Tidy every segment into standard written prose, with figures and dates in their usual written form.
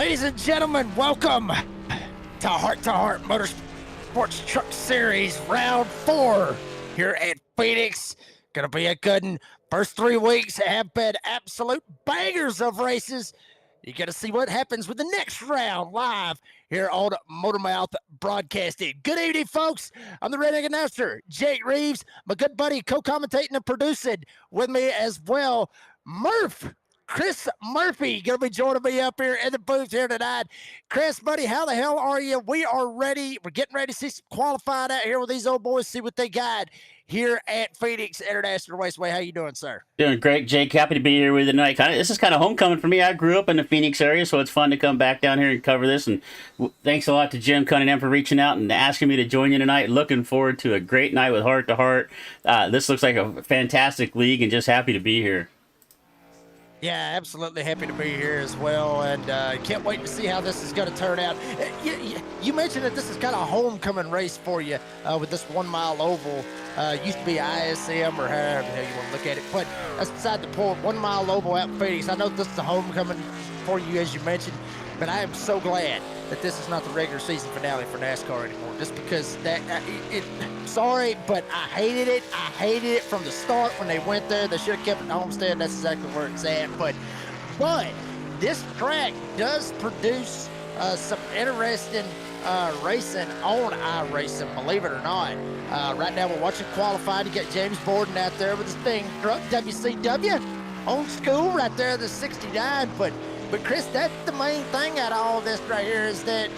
Ladies and gentlemen, welcome to Heart Motorsports Truck Series Round 4 here at Phoenix. Gonna be a good one. First 3 weeks have been absolute bangers of races. You got to see what happens with the next round live here on Motormouth Broadcasting. Good evening, folks. I'm the red-egg announcer, Jake Reeves. My good buddy, co-commentating and producing with me as well, Chris Murphy, going to be joining me up here in the booth here tonight. Chris, buddy, how the hell are you? We are ready. We're getting ready to see some qualified out here with these old boys, see what they got here at Phoenix International Raceway. How you doing, sir? Doing great, Jake. Happy to be here with you tonight. This is kind of homecoming for me. I grew up in the Phoenix area, so it's fun to come back down here and cover this. And thanks a lot to Jim Cunningham for reaching out and asking me to join you tonight. Looking forward to a great night with Heart to Heart. This looks like a fantastic league, and just happy to be here. Yeah, absolutely happy to be here as well, and can't wait to see how this is going to turn out. You mentioned that this is kind of a homecoming race for you with this 1 mile oval. Used to be ISM or however the hell you want to look at it, but that's beside the point. 1 mile oval out in Phoenix. I know this is a homecoming for you, as you mentioned, but I am so glad that this is not the regular season finale for NASCAR anymore, just because that sorry, but I hated it. I hated it from the start when they went there. They should have kept it at Homestead. That's exactly where it's at. But this track does produce some interesting racing on iRacing, believe it or not. Right now we're watching qualified. You got James Borden out there with his thing truck, WCW, old school right there, the 69. But Chris, that's the main thing out of all this right here is that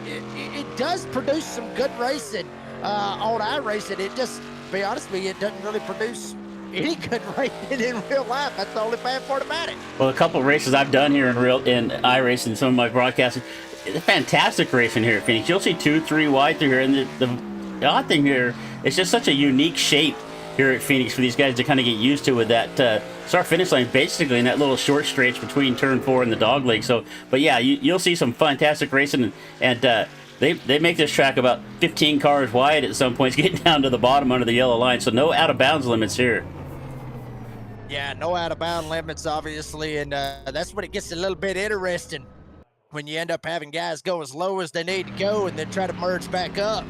it does produce some good racing on iRacing. It just, to be honest with you, it doesn't really produce any good racing in real life. That's the only bad part about it. Well, a couple of races I've done here in iRacing, some of my broadcasting, it's fantastic racing here at Phoenix. You'll see 2, 3 wide through here, and the odd thing here, it's just such a unique shape here at Phoenix for these guys to kind of get used to with that start-finish line, basically in that little short stretch between turn 4 and the dogleg. So, but yeah, you'll see some fantastic racing, and they make this track about 15 cars wide at some points, getting down to the bottom under the yellow line. So no out-of-bounds limits here. Yeah, no out-of-bound limits, obviously, and that's when it gets a little bit interesting, when you end up having guys go as low as they need to go and then try to merge back up.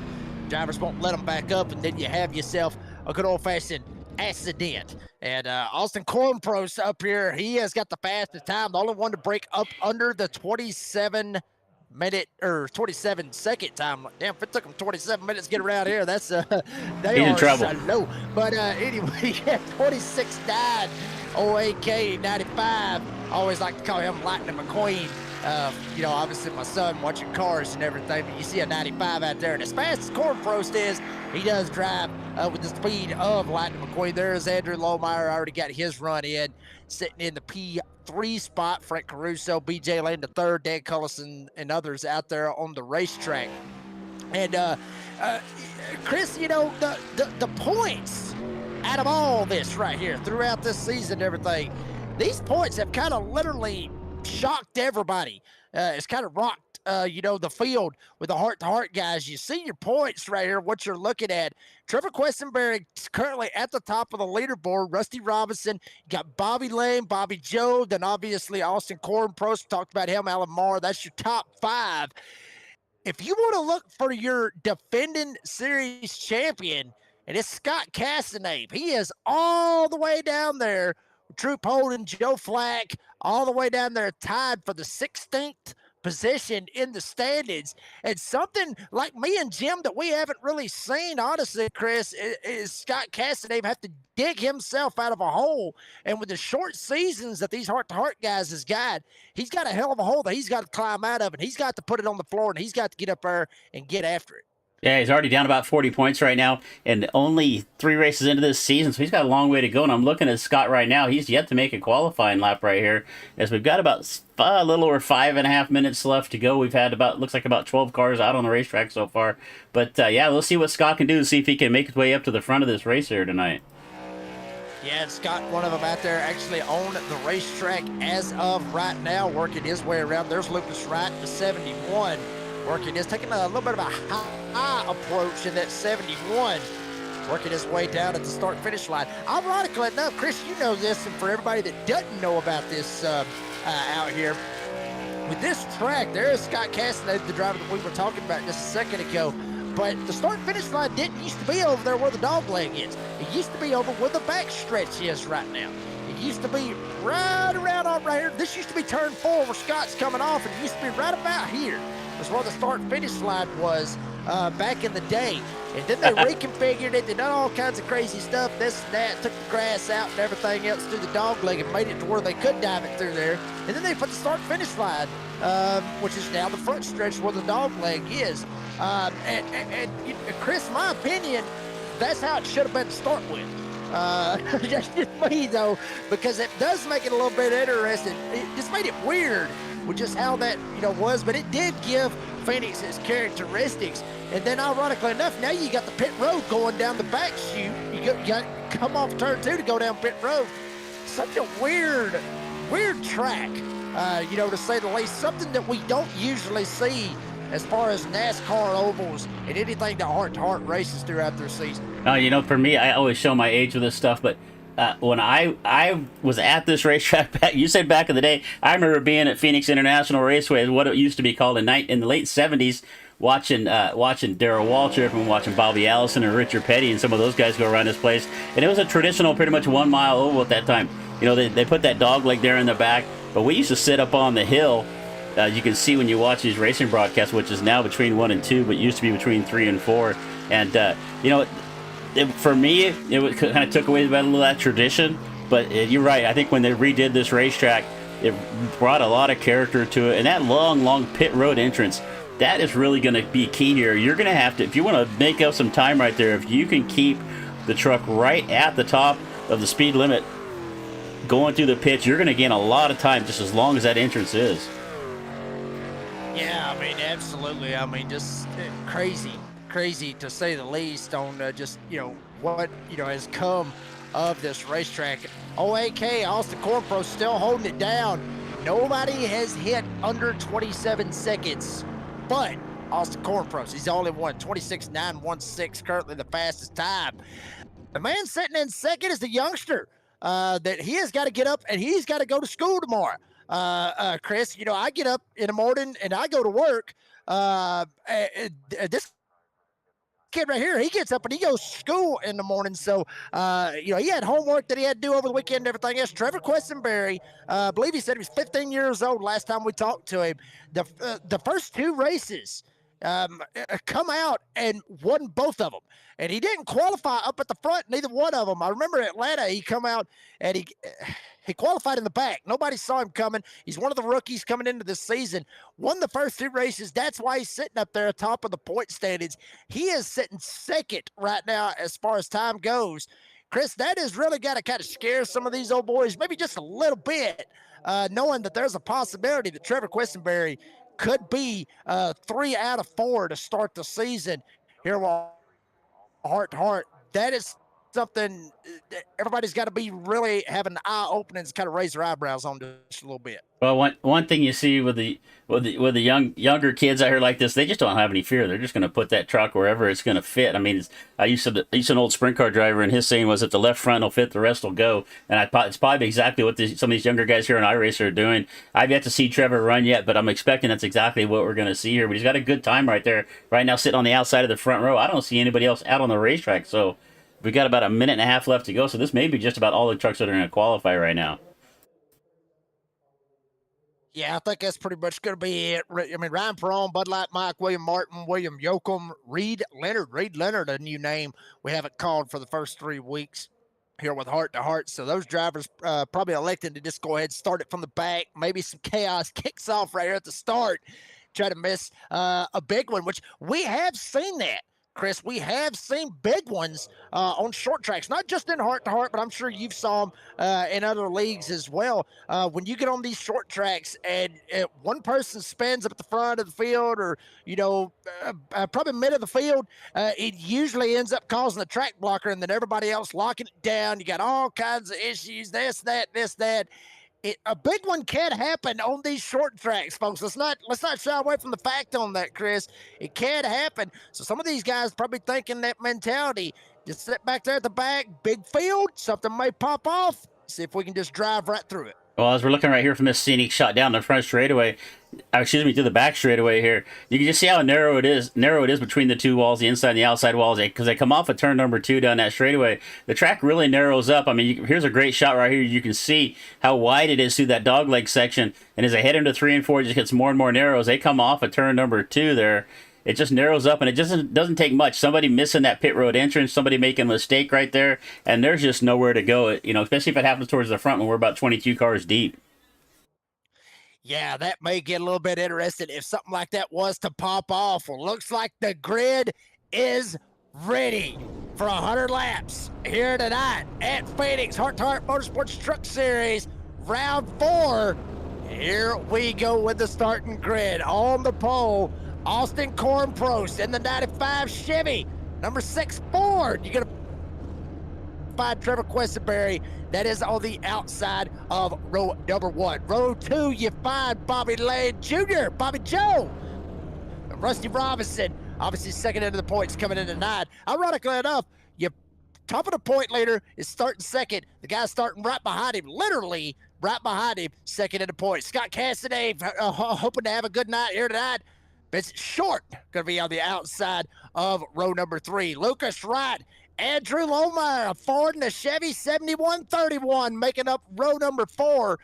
Drivers won't let them back up, and then you have yourself a good old-fashioned accident. And Austin Cornpro's up here. He has got the fastest time, the only one to break up under the 27-minute or 27-second time. Damn, if it took him 27 minutes to get around here, that's they He's are in trouble. slow. But anyway, yeah, 26.9 OAK 95. I always like to call him Lightning McQueen. You know, obviously my son watching cars and everything, but you see a 95 out there, and as fast as Cornprost is, he does drive with the speed of Lightning McQueen. There's Andrew Lohmeyer, already got his run in, sitting in the P3 spot. Frank Caruso, BJ Lane the third, Dan Cullison, and others out there on the racetrack. And Chris, you know, the points out of all this right here throughout this season and everything, these points have kind of literally shocked everybody. It's kind of rocked, you know, the field with the heart-to-heart guys. You see your points right here, what you're looking at. Trevor Questenberry is currently at the top of the leaderboard. Rusty Robinson, you got Bobby Lane, Bobby Joe, then obviously Austin Cornprost, talked about him, Alan Marr. That's your top 5. If you want to look for your defending series champion, and it's Scott Castanev, he is all the way down there. Troop Holden, Joe Flack, all the way down there, tied for the 16th position in the standings. And something like me and Jim that we haven't really seen, honestly, Chris, is Scott Castanev have to dig himself out of a hole. And with the short seasons that these heart-to-heart guys has got, he's got a hell of a hole that he's got to climb out of, and he's got to put it on the floor, and he's got to get up there and get after it. Yeah, he's already down about 40 points right now, and only 3 races into this season, so he's got a long way to go. And I'm looking at Scott right now. He's yet to make a qualifying lap right here, as we've got about a little over 5.5 minutes left to go. We've had looks like about 12 cars out on the racetrack so far. But yeah, we'll see what Scott can do, see if he can make his way up to the front of this race here tonight. Yeah, Scott, one of them out there actually on the racetrack as of right now, working his way around. There's Lucas Wright, the 71. Working is taking a little bit of a high approach in that 71, working his way down at the start-finish line. Ironically enough, Chris, you know this, and for everybody that doesn't know about this out here, with this track, there's Scott Castanet, the driver that we were talking about just a second ago. But the start-finish line didn't used to be over there where the dog leg is. It used to be over where the back stretch is right now. It used to be right around on right here. This used to be turn 4 where Scott's coming off, and it used to be right about here. That's where the start-finish line was back in the day. And then they reconfigured it. They done all kinds of crazy stuff, this and that, took the grass out and everything else through the dog leg and made it to where they could dive it through there. And then they put the start-finish line, which is now the front stretch where the dog leg is. And Chris, in my opinion, that's how it should have been to start with. That's just me, though, because it does make it a little bit interesting. It just made it weird with just how that, was, but it did give Phoenix its characteristics. And then, ironically enough, now you got the pit road going down the back chute. You got to come off turn 2 to go down pit road. Such a weird track, to say the least. Something that we don't usually see as far as NASCAR ovals and anything that heart-to-heart races throughout their season. For me, I always show my age with this stuff, but when I was at this racetrack, you said back in the day, I remember being at Phoenix International Raceway, what it used to be called in the late 70s, watching Darrell Waltrip and watching Bobby Allison and Richard Petty and some of those guys go around this place. And it was a traditional, pretty much 1 mile oval at that time. They put that dog leg there in the back, but we used to sit up on the hill. You can see when you watch these racing broadcasts, which is now between 1 and 2, but used to be between 3 and 4. And, for me, it kind of took away a little of that tradition. But you're right. I think when they redid this racetrack, it brought a lot of character to it. And that long pit road entrance, that is really going to be key here. You're going to have to, if you want to make up some time right there, if you can keep the truck right at the top of the speed limit going through the pits, you're going to gain a lot of time just as long as that entrance is. Yeah, absolutely. Just crazy to say the least on what has come of this racetrack. OAK, Austin Cornpro, still holding it down. Nobody has hit under 27 seconds, but Austin Cornpro, he's only won 26.916, currently the fastest time. The man sitting in second is the youngster that he has got to get up and he's got to go to school tomorrow. Chris, I get up in the morning and I go to work. This kid right here, he gets up and he goes to school in the morning. So, he had homework that he had to do over the weekend and everything else. Trevor Questenberry, I believe he said he was 15 years old last time we talked to him. The first 2 races come out and won both of them. And he didn't qualify up at the front, neither one of them. I remember Atlanta, he come out and he qualified in the back. Nobody saw him coming. He's one of the rookies coming into this season. Won the first 2 races. That's why he's sitting up there atop of the point standings. He is sitting second right now as far as time goes. Chris, that has really got to kind of scare some of these old boys, maybe just a little bit, knowing that there's a possibility that Trevor Questenberry could be 3 out of 4 to start the season here with heart-to-heart. That is something everybody's got to be really having an eye-opening to kind of raise their eyebrows on just a little bit. Well, one thing you see with the younger kids out here like this, they just don't have any fear. They're just going to put that truck wherever it's going to fit. I used to an old sprint car driver, and his saying was, if the left front will fit, the rest will go. And it's probably exactly what some of these younger guys here in iRacer are doing. I've yet to see Trevor run yet, but I'm expecting that's exactly what we're going to see here. But he's got a good time right there, right now, sitting on the outside of the front row. I don't see anybody else out on the racetrack, so we got about a minute and a half left to go. So this may be just about all the trucks that are going to qualify right now. Yeah, I think that's pretty much going to be it. Ryan Perron, Bud Light, Mike, William Martin, William Yoakum, Reed Leonard, a new name we haven't called for the first 3 weeks here with heart-to-heart. So those drivers probably elected to just go ahead and start it from the back. Maybe some chaos kicks off right here at the start. Try to miss a big one, which we have seen that. Chris, we have seen big ones on short tracks, not just in heart-to-heart, but I'm sure you've saw them in other leagues as well. When you get on these short tracks and one person spins up at the front of the field or, probably mid of the field, it usually ends up causing a track blocker and then everybody else locking it down. You got all kinds of issues, this, that. A big one can happen on these short tracks, folks. Let's not shy away from the fact on that, Chris. It can happen. So some of these guys probably thinking that mentality. Just sit back there at the back, big field, something may pop off. See if we can just drive right through it. Well, as we're looking right here from this scenic shot down the front straightaway, excuse me, to the back straightaway here, you can just see how narrow it is. Narrow it is between the two walls, the inside and the outside walls, because they come off of turn number 2 down that straightaway. The track really narrows up. I mean, here's a great shot right here. You can see how wide it is through that dogleg section, and as they head into 3 and 4, it just gets more and more narrow. As they come off of turn number 2 there, it just narrows up, and it just doesn't take much. Somebody missing that pit road entrance, somebody making a mistake right there, and there's just nowhere to go. Especially if it happens towards the front when we're about 22 cars deep. Yeah, that may get a little bit interesting if something like that was to pop off. Well, looks like the grid is ready for 100 laps here tonight at Phoenix HRT2HEART Motorsports Truck Series, round 4. Here we go with the starting grid. On the pole, Austin Kornprost in the 95 Chevy. Number 6 Ford. You're going to find Trevor Questenberry. That is on the outside of row number 1. Row 2, you find Bobby Lane Jr., Bobby Joe. Rusty Robinson, obviously second into the points coming in tonight. Ironically enough, you top of the point leader is starting second. The guy starting right behind him, literally right behind him, second in the points. Scott Cassidy, hoping to have a good night here tonight. Vincent Short going to be on the outside of row number 3. Lucas Wright, Andrew Lohmeyer, a Ford and a Chevy 7131, making up row number 4.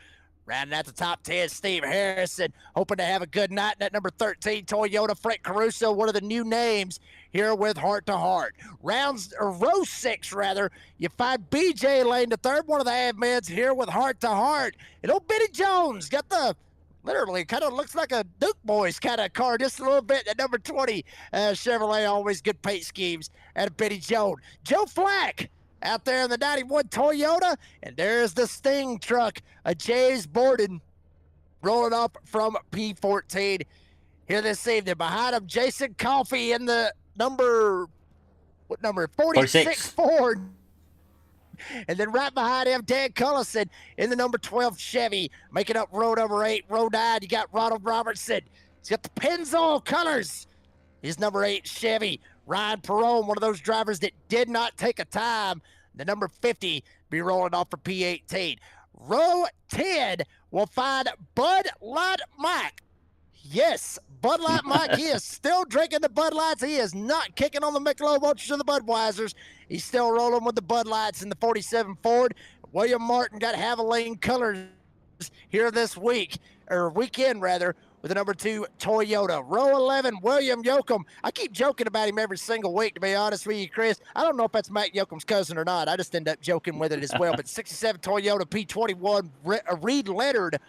Rounding out the top 10, Steve Harrison, hoping to have a good night. That number 13, Toyota, Frank Caruso, one of the new names here with Heart to Heart. Row 6, you find BJ Lane, the third one of the admins here with Heart to Heart. And old Benny Jones got the literally kind of looks like a Duke Boys kind of car, just a little bit. At number 20, Chevrolet, always good paint schemes at Benny Jones. Joe Flack out there in the 91 Toyota, and there's the Sting truck, a James Borden rolling up from P14 here this evening. Behind him, Jason Coffey in the number 46 Ford. And then right behind him, Dan Cullison in the number 12 Chevy, making up row number 8. Row 9, you got Ronald Robertson. He's got the Pennzoil colors. His number 8 Chevy. Ryan Perone, one of those drivers that did not take a time. The number 50 be rolling off for P18. Row 10 will find Bud Light Mike. Yes, Bud Light Mike. He is still drinking the Bud Lights. He is not kicking on the Michelob Ultras or the Budweisers. He's still rolling with the Bud Lights in the 47 Ford. William Martin got Havoline colors here this weekend, with the number 2 Toyota. Row 11, William Yoakum. I keep joking about him every single week, to be honest with you, Chris. I don't know if that's Matt Yoakum's cousin or not. I just end up joking with it as well. But 67 Toyota P21, Reed Leonard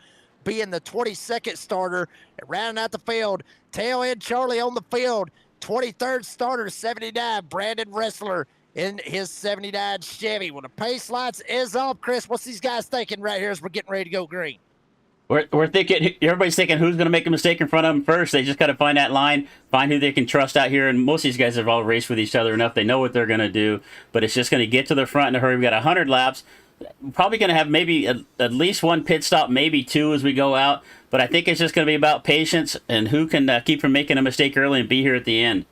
being the 22nd starter. And rounding out the field, tail end Charlie on the field. 23rd starter, 79, Brandon Ressler in his 79 Chevy. When the pace lights is off, Chris, what's these guys thinking right here as we're getting ready to go green? We're thinking, everybody's thinking who's going to make a mistake in front of them first. They just got to find that line, find who they can trust out here. And most of these guys have all raced with each other enough. They know what they're going to do, but it's just going to get to the front in a hurry. We've got 100 laps. Probably going to have maybe at least one pit stop, maybe 2 as we go out. But I think it's just going to be about patience and who can keep from making a mistake early and be here at the end.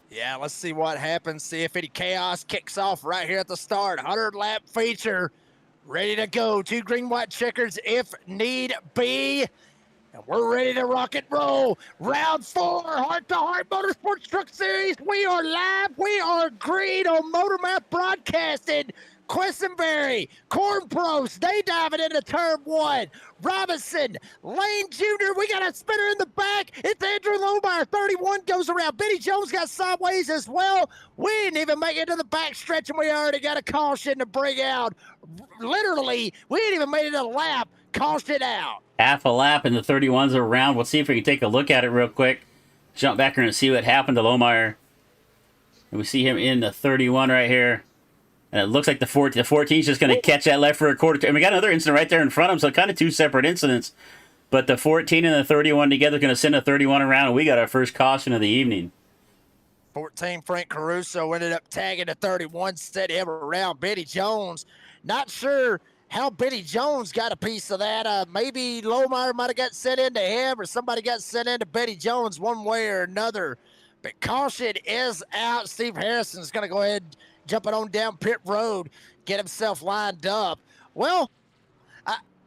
Yeah, let's see what happens. See if any chaos kicks off right here at the start. 100-lap feature. Ready to go. 2 green-white checkers if need be. And we're ready to rock and roll. Round 4, Heart to Heart Motorsports Truck Series. We are live. We are green on MotorMap Broadcasting. Questenberry, Kornprost, they diving into turn 1. Robinson, Lane Jr., we got a spinner in the back. It's Andrew Lohmeyer, 31 goes around. Benny Jones got sideways as well. We didn't even make it to the back stretch, and we already got a caution to bring out. Literally, we ain't even made it a lap. Caution out. Half a lap, and the 31s are around. We'll see if we can take a look at it real quick. Jump back here and see what happened to Lohmeyer. And we see him in the 31 right here. And it looks like the 14's just going to catch that left for a quarter. And we got another incident right there in front of him, so kind of 2 separate incidents. But the 14 and the 31 together going to send a 31 around, and we got our first caution of the evening. 14, Frank Caruso ended up tagging the 31, set him around. Benny Jones, not sure how Benny Jones got a piece of that. Maybe Lohmeyer might have got sent into him, or somebody got sent into Benny Jones one way or another. But caution is out. Steve Harrison's going to go ahead and jump it on down pit road, get himself lined up. Well,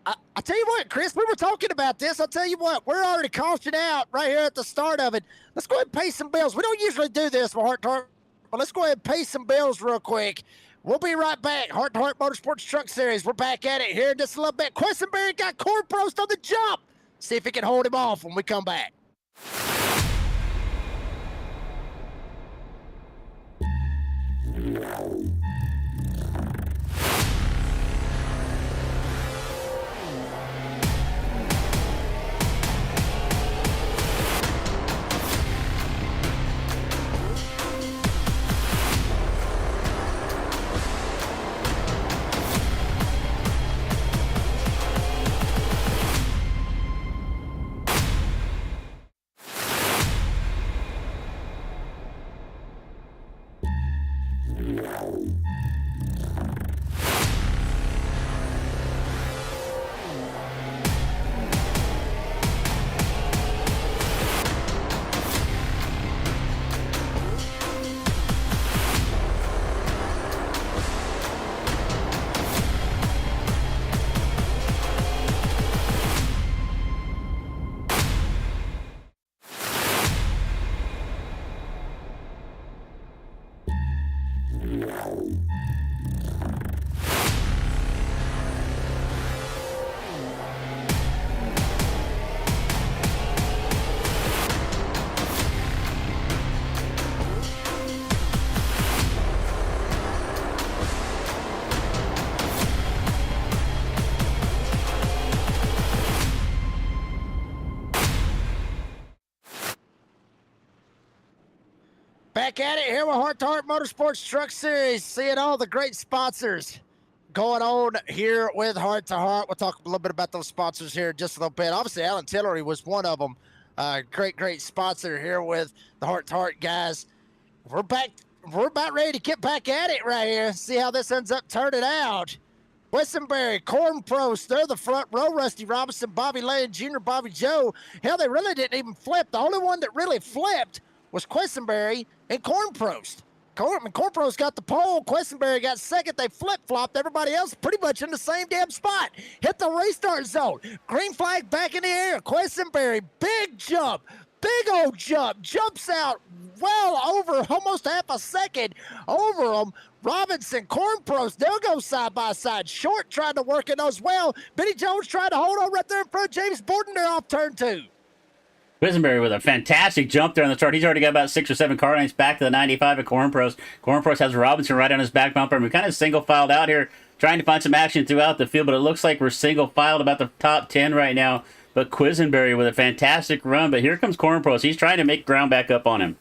I tell you what, Chris, we were talking about this. I'll tell you what, we're already cautioned out right here at the start of it. Let's go ahead and pay some bills. We don't usually do this with Heart to Heart, but let's go ahead and pay some bills real quick. We'll be right back. Heart to Heart Motorsports Truck Series. We're back at it here in just a little bit. Questenberry got Cornprost on the jump. See if he can hold him off when we come back. Back at it here with Heart to Heart Motorsports Truck Series. Seeing all the great sponsors going on here with Heart to Heart. We'll talk a little bit about those sponsors here in just a little bit. Obviously, Alan Tillery was one of them. Great sponsor here with the Heart to Heart guys. We're back. We're about ready to get back at it right here. See how this ends up turning out. Questenberry, Cornprost, they're the front row. Rusty Robinson, Bobby Lane Jr., Bobby Joe. Hell, they really didn't even flip. The only one that really flipped was Questenberry and Cornprost. Cornprost got the pole. Questenberry got second. They flip-flopped. Everybody else pretty much in the same damn spot. Hit the restart zone. Green flag back in the air. Questenberry, big jump. Big old jump. Jumps out well over almost half a second over them. Robinson, Cornprost, they'll go side by side. Short tried to work it as well. Benny Jones tried to hold on right there in front of James Borden there off turn 2. Quisenberry with a fantastic jump there on the start. He's already got about 6 or 7 car lengths back to the 95 at Cornprost. Cornprost has Robinson right on his back bumper, and we kind of single-filed out here trying to find some action throughout the field, but it looks like we're single-filed about the top 10 right now. But Quisenberry with a fantastic run, but here comes Cornprost. He's trying to make ground back up on him.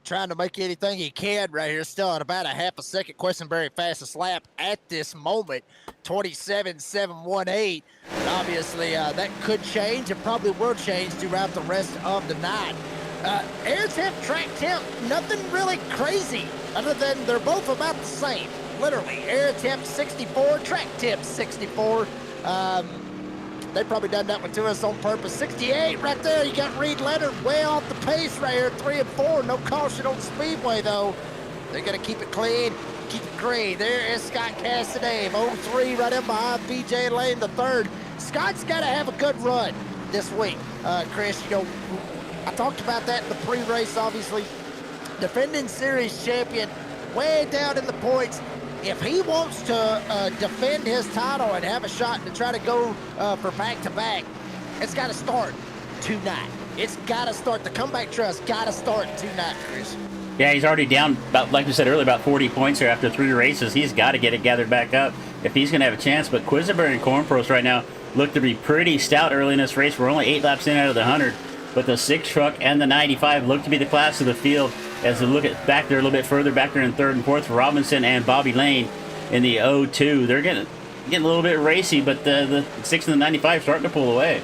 Trying to make anything he can right here. Still at about a half a second. Questenberry fastest lap at this moment, 27.718. And obviously, that could change and probably will change throughout the rest of the night. Air temp, track temp, nothing really crazy other than they're both about the same. Literally, air temp 64, track temp 64. They probably done that one to us on purpose. 68 right there. You got Reed Leonard way off the pace right here. 3 and 4. No caution on the speedway though. They're gonna keep it clean, keep it green. There is Scott Cassidy, 03 right in behind BJ Lane the third. Scott's got to have a good run this week. Chris, you know, I talked about that in the pre-race. Obviously, defending series champion, way down in the points. If he wants to defend his title and have a shot to try to go for back-to-back, it's got to start tonight. It's got to start. The comeback trail's got to start tonight, Chris. Yeah, he's already down, about, like we said earlier, about 40 points here after 3 races. He's got to get it gathered back up if he's going to have a chance. But Quisenberry and Cornprost right now look to be pretty stout early in this race. We're only 8 laps in out of the 100. But the 6 truck and the 95 look to be the class of the field as they look at back there a little bit further, back there in 3rd and 4th. Robinson and Bobby Lane in the 02. They're getting a little bit racy, but the 6 and the 95 starting to pull away.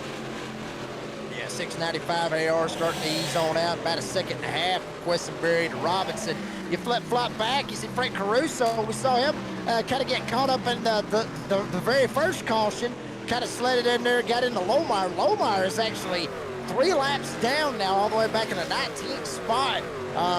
Yeah, 695 AR starting to ease on out. About a second and a half. Questenberry to Robinson. You flip-flop back. You see Frank Caruso. We saw him kind of get caught up in the very first caution. Kind of slid it in there, got into Lohmeyer. Lohmeyer is actually 3 laps down now, all the way back in the 19th spot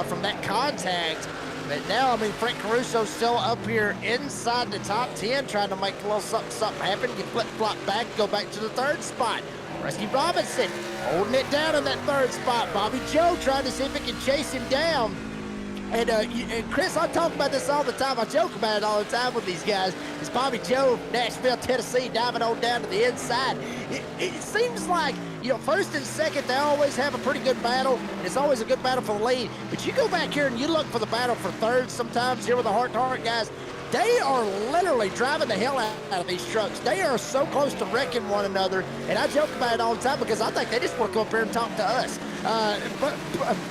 from that contact. But now, I mean, Frank Caruso's still up here inside the top 10, trying to make a little something happen. You flip-flop back, go back to the third spot. Rusty Robinson holding it down in that third spot. Bobby Joe trying to see if he can chase him down. And Chris, I talk about this all the time. I joke about it all the time with these guys. It's Bobby Joe, Nashville, Tennessee, diving on down to the inside. It seems like, you know, first and second, they always have a pretty good battle. It's always a good battle for the lead. But you go back here and you look for the battle for third sometimes here with the heart-to-heart guys. They are literally driving the hell out of these trucks. They are so close to wrecking one another. And I joke about it all the time because I think they just want to come up here and talk to us. But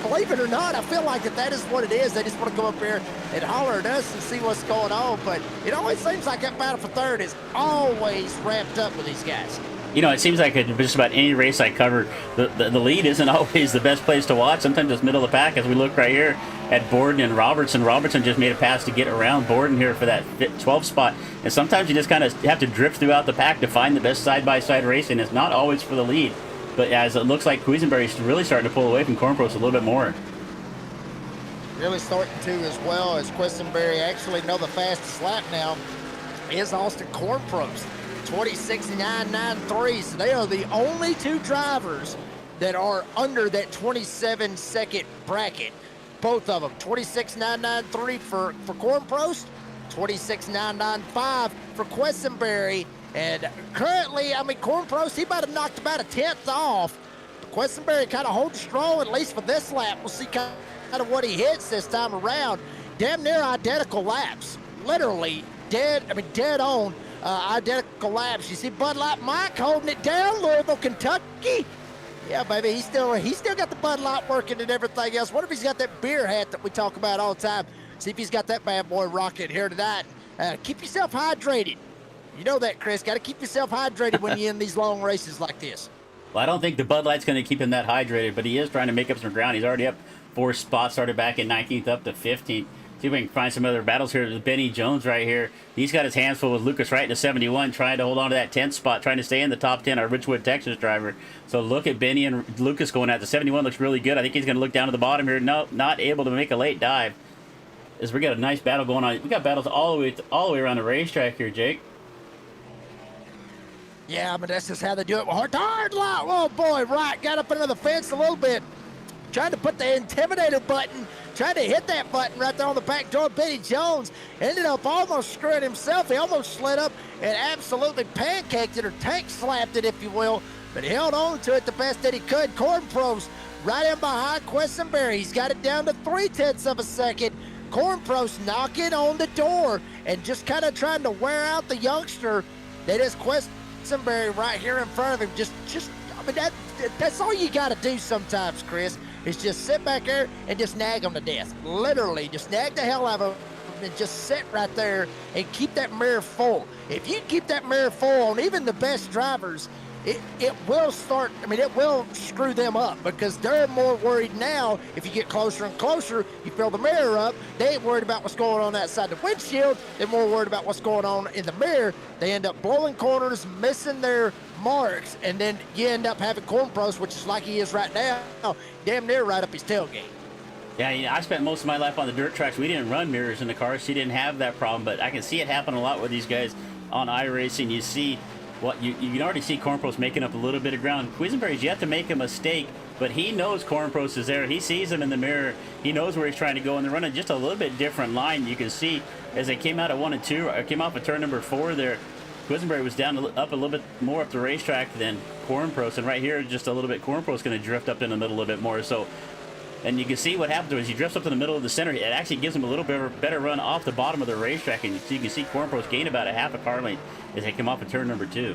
believe it or not, I feel like that is what it is. They just want to come up here and holler at us and see what's going on. But it always seems like that battle for third is always wrapped up with these guys. You know, it seems like just about any race I cover, the lead isn't always the best place to watch. Sometimes it's middle of the pack. As we look right here at Borden and Robertson. Robertson just made a pass to get around Borden here for that 12 spot. And sometimes you just kind of have to drift throughout the pack to find the best side-by-side racing. It's not always for the lead. But as it looks like Quisenberry's really starting to pull away from Cornpros a little bit more. Really starting to as well, as Quisenberry actually know the fastest lap now is Austin Cornpros. 26.993. So they are the only two drivers that are under that 27-second bracket. Both of them. 26.993 for Cornpros, 26.995 for Quisenberry. And currently, I mean, Cornpros, he might have knocked about a 10th off. But Quisenberry kind of holds strong, at least for this lap. We'll see kind of what he hits this time around. Damn near identical laps. Literally dead on. Identical laps. You see Bud Light Mike holding it down, Louisville, Kentucky. Yeah, baby, he's still got the Bud Light working and everything else. What if he's got that beer hat that we talk about all the time? See if he's got that bad boy rocking here tonight. Keep yourself hydrated. You know that, Chris. Got to keep yourself hydrated when you're in these long races like this. Well, I don't think the Bud Light's going to keep him that hydrated, but he is trying to make up some ground. He's already up 4 spots, started back in 19th up to 15th. See if we can find some other battles here. There's Benny Jones right here. He's got his hands full with Lucas Wright to 71, trying to hold on to that 10th spot, trying to stay in the top 10, our Richwood, Texas driver. So look at Benny and Lucas going at the 71. Looks really good. I think he's going to look down to the bottom here. No, not able to make a late dive. As we got a nice battle going on. We got battles all the way around the racetrack here, Jake. Yeah, but that's just how they do it. Hard lot. Oh, boy, Wright got up under the fence a little bit. Trying to put the Intimidator button, trying to hit that button right there on the back door. Benny Jones ended up almost screwing himself. He almost slid up and absolutely pancaked it, or tank slapped it, if you will, but he held on to it the best that he could. Cornpros right in behind Quisenberry. He's got it down to 0.3 of a second. Cornpros knocking on the door and just kind of trying to wear out the youngster that is Quisenberry right here in front of him. I mean, that's all you got to do sometimes, Chris, is just sit back there and just nag them to death. Literally, just nag the hell out of them and just sit right there and keep that mirror full. If you keep that mirror full on even the best drivers, it will screw them up, because they're more worried now. If you get closer and closer, you fill the mirror up, they ain't worried about what's going on outside the windshield. They're more worried about what's going on in the mirror. They end up blowing corners, missing their marks, and then you end up having Cornpros, which is like he is right now, damn near right up his tailgate. Yeah, I spent most of my life on the dirt tracks. We didn't run mirrors in the cars. She didn't have that problem, but I can see it happen a lot with these guys on iRacing. You see what you can already see Cornpros making up a little bit of ground. Quisenberry's yet to make a mistake, but he knows Cornpros is there. He sees him in the mirror. He knows where he's trying to go, and they're running just a little bit different line. You can see as they came out at 1 and 2, or came off of turn number 4 there, Quisenberry was down up a little bit more up the racetrack than Cornpros, and right here just a little bit Cornpros going to drift up in the middle a little bit more. So, and you can see what happens as he drifts up to the middle of the center. It actually gives him a little bit of a better run off the bottom of the racetrack, and you can see Cornpros gain about a half a car length as they come off of turn number 2.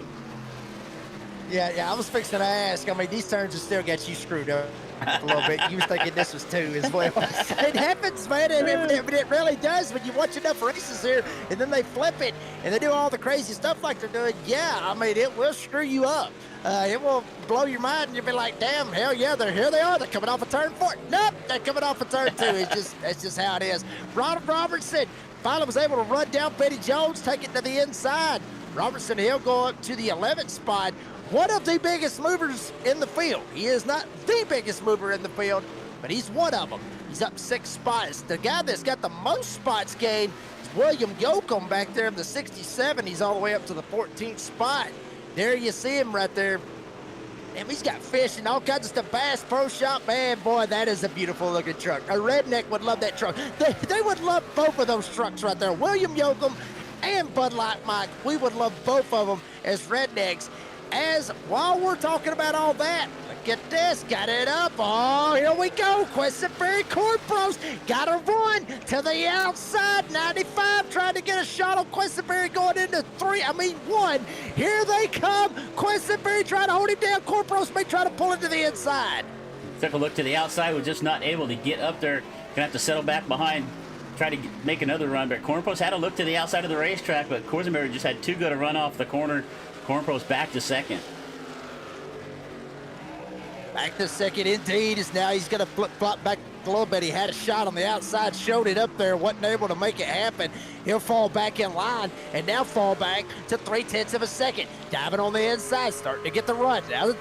Yeah, I was fixing to ask. I mean, these turns have still got you screwed up a little bit. You was thinking this was 2 as well. It happens, man. It really does when you watch enough races here, and then they flip it, and they do all the crazy stuff like they're doing. Yeah, I mean, it will screw you up. It will blow your mind, and you'll be like, damn, hell yeah, here they are. They're coming off of turn 4. Nope, they're coming off of turn 2. It's just how it is. Ronald Robertson finally was able to run down Benny Jones, take it to the inside. Robertson, he'll go up to the 11th spot. One of the biggest movers in the field. He is not the biggest mover in the field, but he's one of them. He's up 6 spots. The guy that's got the most spots gained is William Yoakum back there in the 67. He's all the way up to the 14th spot. There you see him right there. And he's got fish and all kinds of stuff. Bass Pro Shop, man, boy, that is a beautiful looking truck. A redneck would love that truck. They would love both of those trucks right there. William Yoakum and Bud Light Mike, we would love both of them as rednecks. As while we're talking about all that, look at this, got it up. Oh, here we go. Questenberry Corn Pros got to run to the outside. 95 trying to get a shot on Questenberry going into 1. Here they come. Questenberry trying to hold him down. Corn Pros may try to pull it to the inside. Took a look to the outside, was just not able to get up there. Gonna have to settle back behind, try to make another run. But Corn Pros had a look to the outside of the racetrack, but Questenberry just had too good a run off the corner. Corn Pros back to second. Back to second indeed, is now he's going to flip-flop back a little bit. He had a shot on the outside, showed it up there, wasn't able to make it happen. He'll fall back in line and now fall back to 0.3 of a second. Diving on the inside, starting to get the run. Now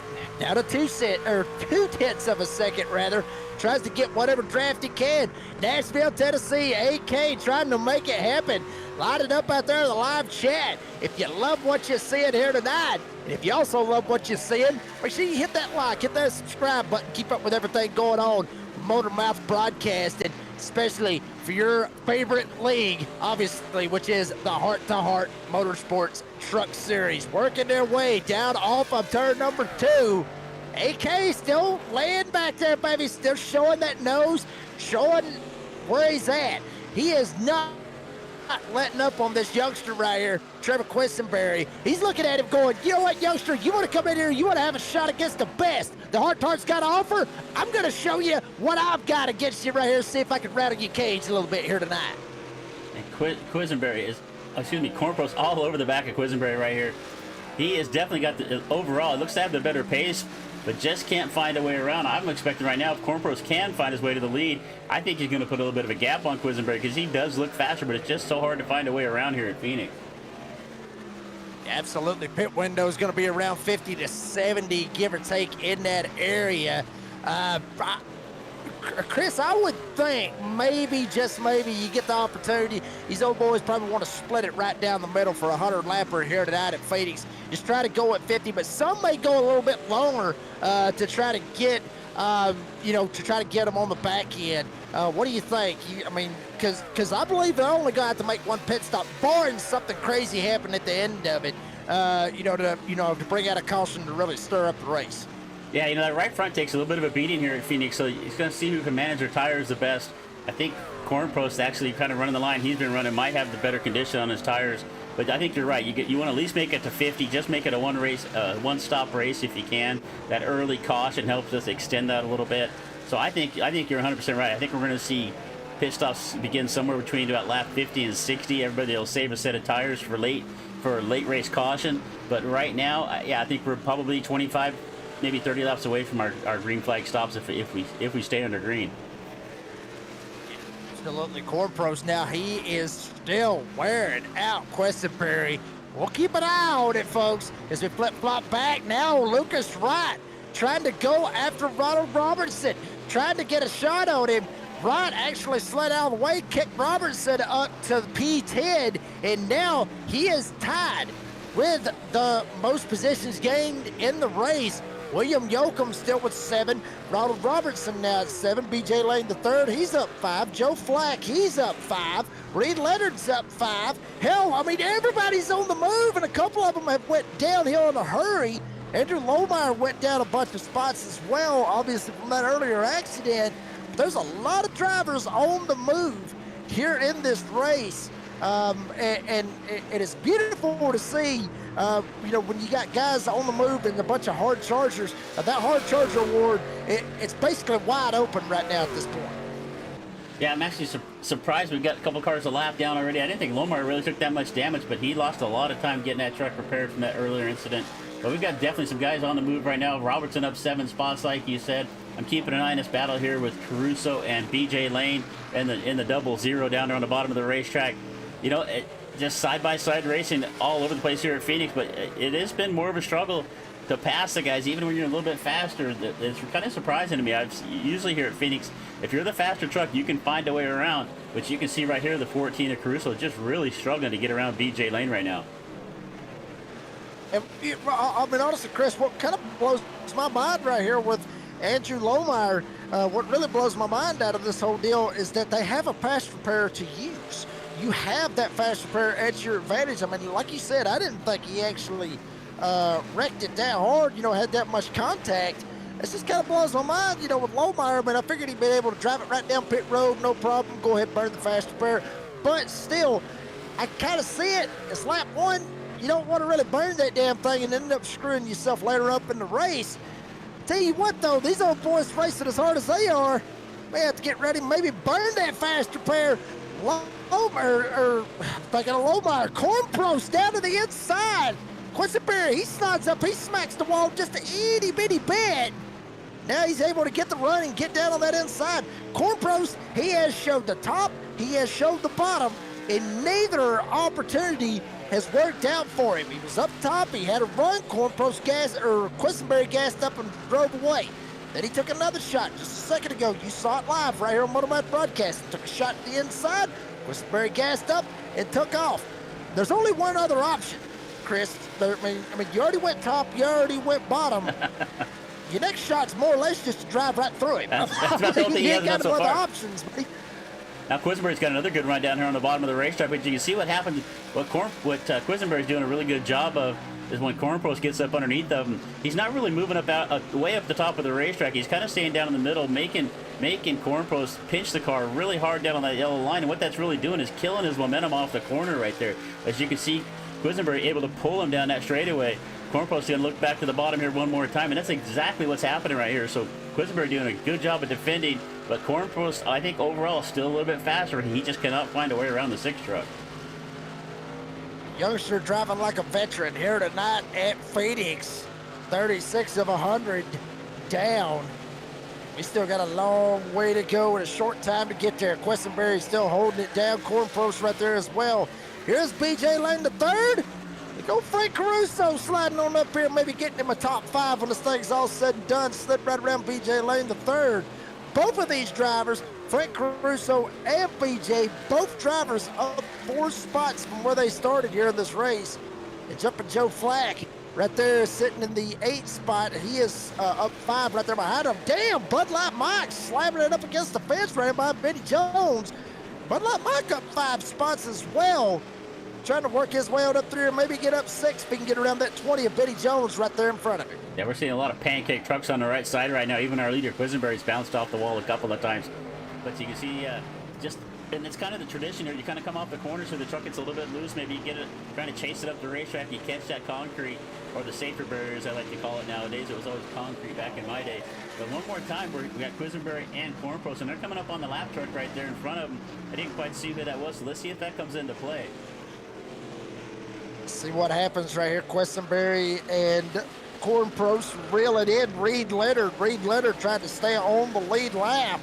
to 0.2 of a second rather. Tries to get whatever draft he can. Nashville, Tennessee, AK trying to make it happen. Line it up out there in the live chat. If you love what you're seeing here tonight, and if you also love what you're seeing, make sure you hit that like, hit that subscribe button, keep up with everything going on with Motor Mouth Broadcasting, especially for your favorite league, obviously, which is the Heart to Heart Motorsports Truck Series. Working their way down off of turn number 2. AK still laying back there, baby, still showing that nose, showing where he's at. He is not letting up on this youngster right here, Trevor Questenberry. He's looking at him going, you know what, youngster, you want to come in here, you want to have a shot against the best the Heart to Heart's got to offer? I'm going to show you what I've got against you right here, see if I can rattle your cage a little bit here tonight. And Questenberry is, Corn Pros all over the back of Questenberry right here. He has definitely got the, overall, it looks to have the better pace, but just can't find a way around. I'm expecting right now, if Corn Pros can find his way to the lead, I think he's going to put a little bit of a gap on Questenberry because he does look faster, but it's just so hard to find a way around here at Phoenix. Absolutely. Pit window is going to be around 50 to 70, give or take, in that area. Chris, I would think maybe, just maybe, you get the opportunity. These old boys probably want to split it right down the middle for a 100-lapper here tonight at Phoenix. Just try to go at 50, but some may go a little bit longer to try to get, to try to get them on the back end. What do you think? Because I believe they're only going to have to make one pit stop, barring something crazy happen at the end of it, to bring out a caution to really stir up the race. Yeah, that right front takes a little bit of a beating here at Phoenix, so he's going to see who can manage their tires the best. I think Corn Pros actually kind of running the line he's been running might have the better condition on his tires, but I think you're right. You want to at least make it to 50. Just make it a one-stop race if you can. That early caution helps us extend that a little bit. So I think you're 100% right. I think we're going to see pit stops begin somewhere between about lap 50 and 60. Everybody will save a set of tires for late race caution. But right now, I think we're probably 25. Maybe 30 laps away from our green flag stops if we stay under green. Absolutely. Corn Pros now, he is still wearing out Questenberry. We'll keep an eye on it, folks, as we flip-flop back. Now Lucas Wright trying to go after Ronald Robertson, trying to get a shot on him. Wright actually slid out of the way, kicked Robertson up to P10, and now he is tied with the most positions gained in the race. William Yoakum still with 7. Ronald Robertson now at 7. BJ Lane the third, he's up 5. Joe Flack, he's up 5. Reed Leonard's up 5. Hell, everybody's on the move, and a couple of them have went downhill in a hurry. Andrew Lohmeyer went down a bunch of spots as well, obviously from that earlier accident. But there's a lot of drivers on the move here in this race. And it is beautiful to see, when you got guys on the move and a bunch of hard chargers. That hard charger award, it's basically wide open right now at this point. Yeah, I'm actually surprised we've got a couple cars a lap down already. I didn't think Lohmeyer really took that much damage, but he lost a lot of time getting that truck repaired from that earlier incident. But we've got definitely some guys on the move right now. Robertson up 7 spots, like you said. I'm keeping an eye on this battle here with Caruso and BJ Lane in the 0-0 down there on the bottom of the racetrack. Just side-by-side racing all over the place here at Phoenix, but it has been more of a struggle to pass the guys, even when you're a little bit faster. It's kind of surprising to me. Usually here at Phoenix, if you're the faster truck, you can find a way around. But you can see right here, the 14 of Caruso just really struggling to get around BJ Lane right now. And I mean, honestly, Chris, what kind of blows my mind right here with Andrew Lohmeyer, what really blows my mind out of this whole deal is that they have a fast repair to use. You have that fast repair at your advantage. I mean, like you said, I didn't think he actually wrecked it that hard, had that much contact. It just kind of blows my mind, with Lohmeyer. I mean, I figured he'd been able to drive it right down pit road, no problem, go ahead and burn the fast repair. But still, I kind of see it. It's lap one. You don't want to really burn that damn thing and end up screwing yourself later up in the race. Tell you what, though, these old boys racing as hard as they are, they have to get ready, maybe burn that fast repair. Thinking of Lohmeyer, Cornprost down to the inside. Quisenberry, he slides up, he smacks the wall just a itty bitty bit. Now he's able to get the run and get down on that inside. Cornprost, he has showed the top, he has showed the bottom, and neither opportunity has worked out for him. He was up top, he had a run, Quisenberry gassed up and drove away. Then he took another shot just a second ago. You saw it live right here on Motormouth Broadcast. He took a shot to the inside, Quisenberry gassed up and took off. There's only one other option, Chris. I mean, you already went top, you already went bottom. Your next shot's more or less just to drive right through him. That's about the only thing he has done so other far. options, buddy. Now Quisenberry's got another good run down here on the bottom of the racetrack, but you can see what happens. What Quisenberry's doing a really good job of is when Cornprost gets up underneath of him, he's not really moving up way up the top of the racetrack. He's kind of staying down in the middle, making Cornprost pinch the car really hard down on that yellow line. And what that's really doing is killing his momentum off the corner right there. As you can see, Quisenberry able to pull him down that straightaway. Cornprost going to look back to the bottom here one more time, and that's exactly what's happening right here. So Quisenberry doing a good job of defending, but Cornprost, I think overall, is still a little bit faster. He just cannot find a way around the 6 truck. Youngster driving like a veteran here tonight at Phoenix. 36 of 100 down. We still got a long way to go and a short time to get there. Quisenberry still holding it down. Cornprost right there as well. Here's BJ Lane the third. Go Frank Caruso sliding on up here, maybe getting him a top 5 when this thing's all said and done. Slip right around BJ Lane the third. Both of these drivers, Frank Caruso and BJ, both drivers up 4 spots from where they started here in this race. And Jumping Joe Flack right there sitting in the 8th spot. He is up 5 right there behind him. Damn, Bud Light Mike slamming it up against the fence right behind Benny Jones. Bud Light Mike up 5 spots as well. Trying to work his way on up through here, maybe get up 6 if he can get around that 20 of Benny Jones right there in front of him. Yeah, we're seeing a lot of pancake trucks on the right side right now. Even our leader, Quisenberry's bounced off the wall a couple of times. But you can see and it's kind of the tradition here. You kind of come off the corner so the truck gets a little bit loose. Maybe you get it, trying to chase it up the racetrack. You catch that concrete, or the safer barriers, I like to call it nowadays. It was always concrete back in my day. But one more time, we got Quisenberry and Cornprost, and they're coming up on the lap truck right there in front of them. I didn't quite see who that was, so let's see if that comes into play. See what happens right here. Quisenberry and Cornprost reel it in. Reed Leonard tried to stay on the lead lap.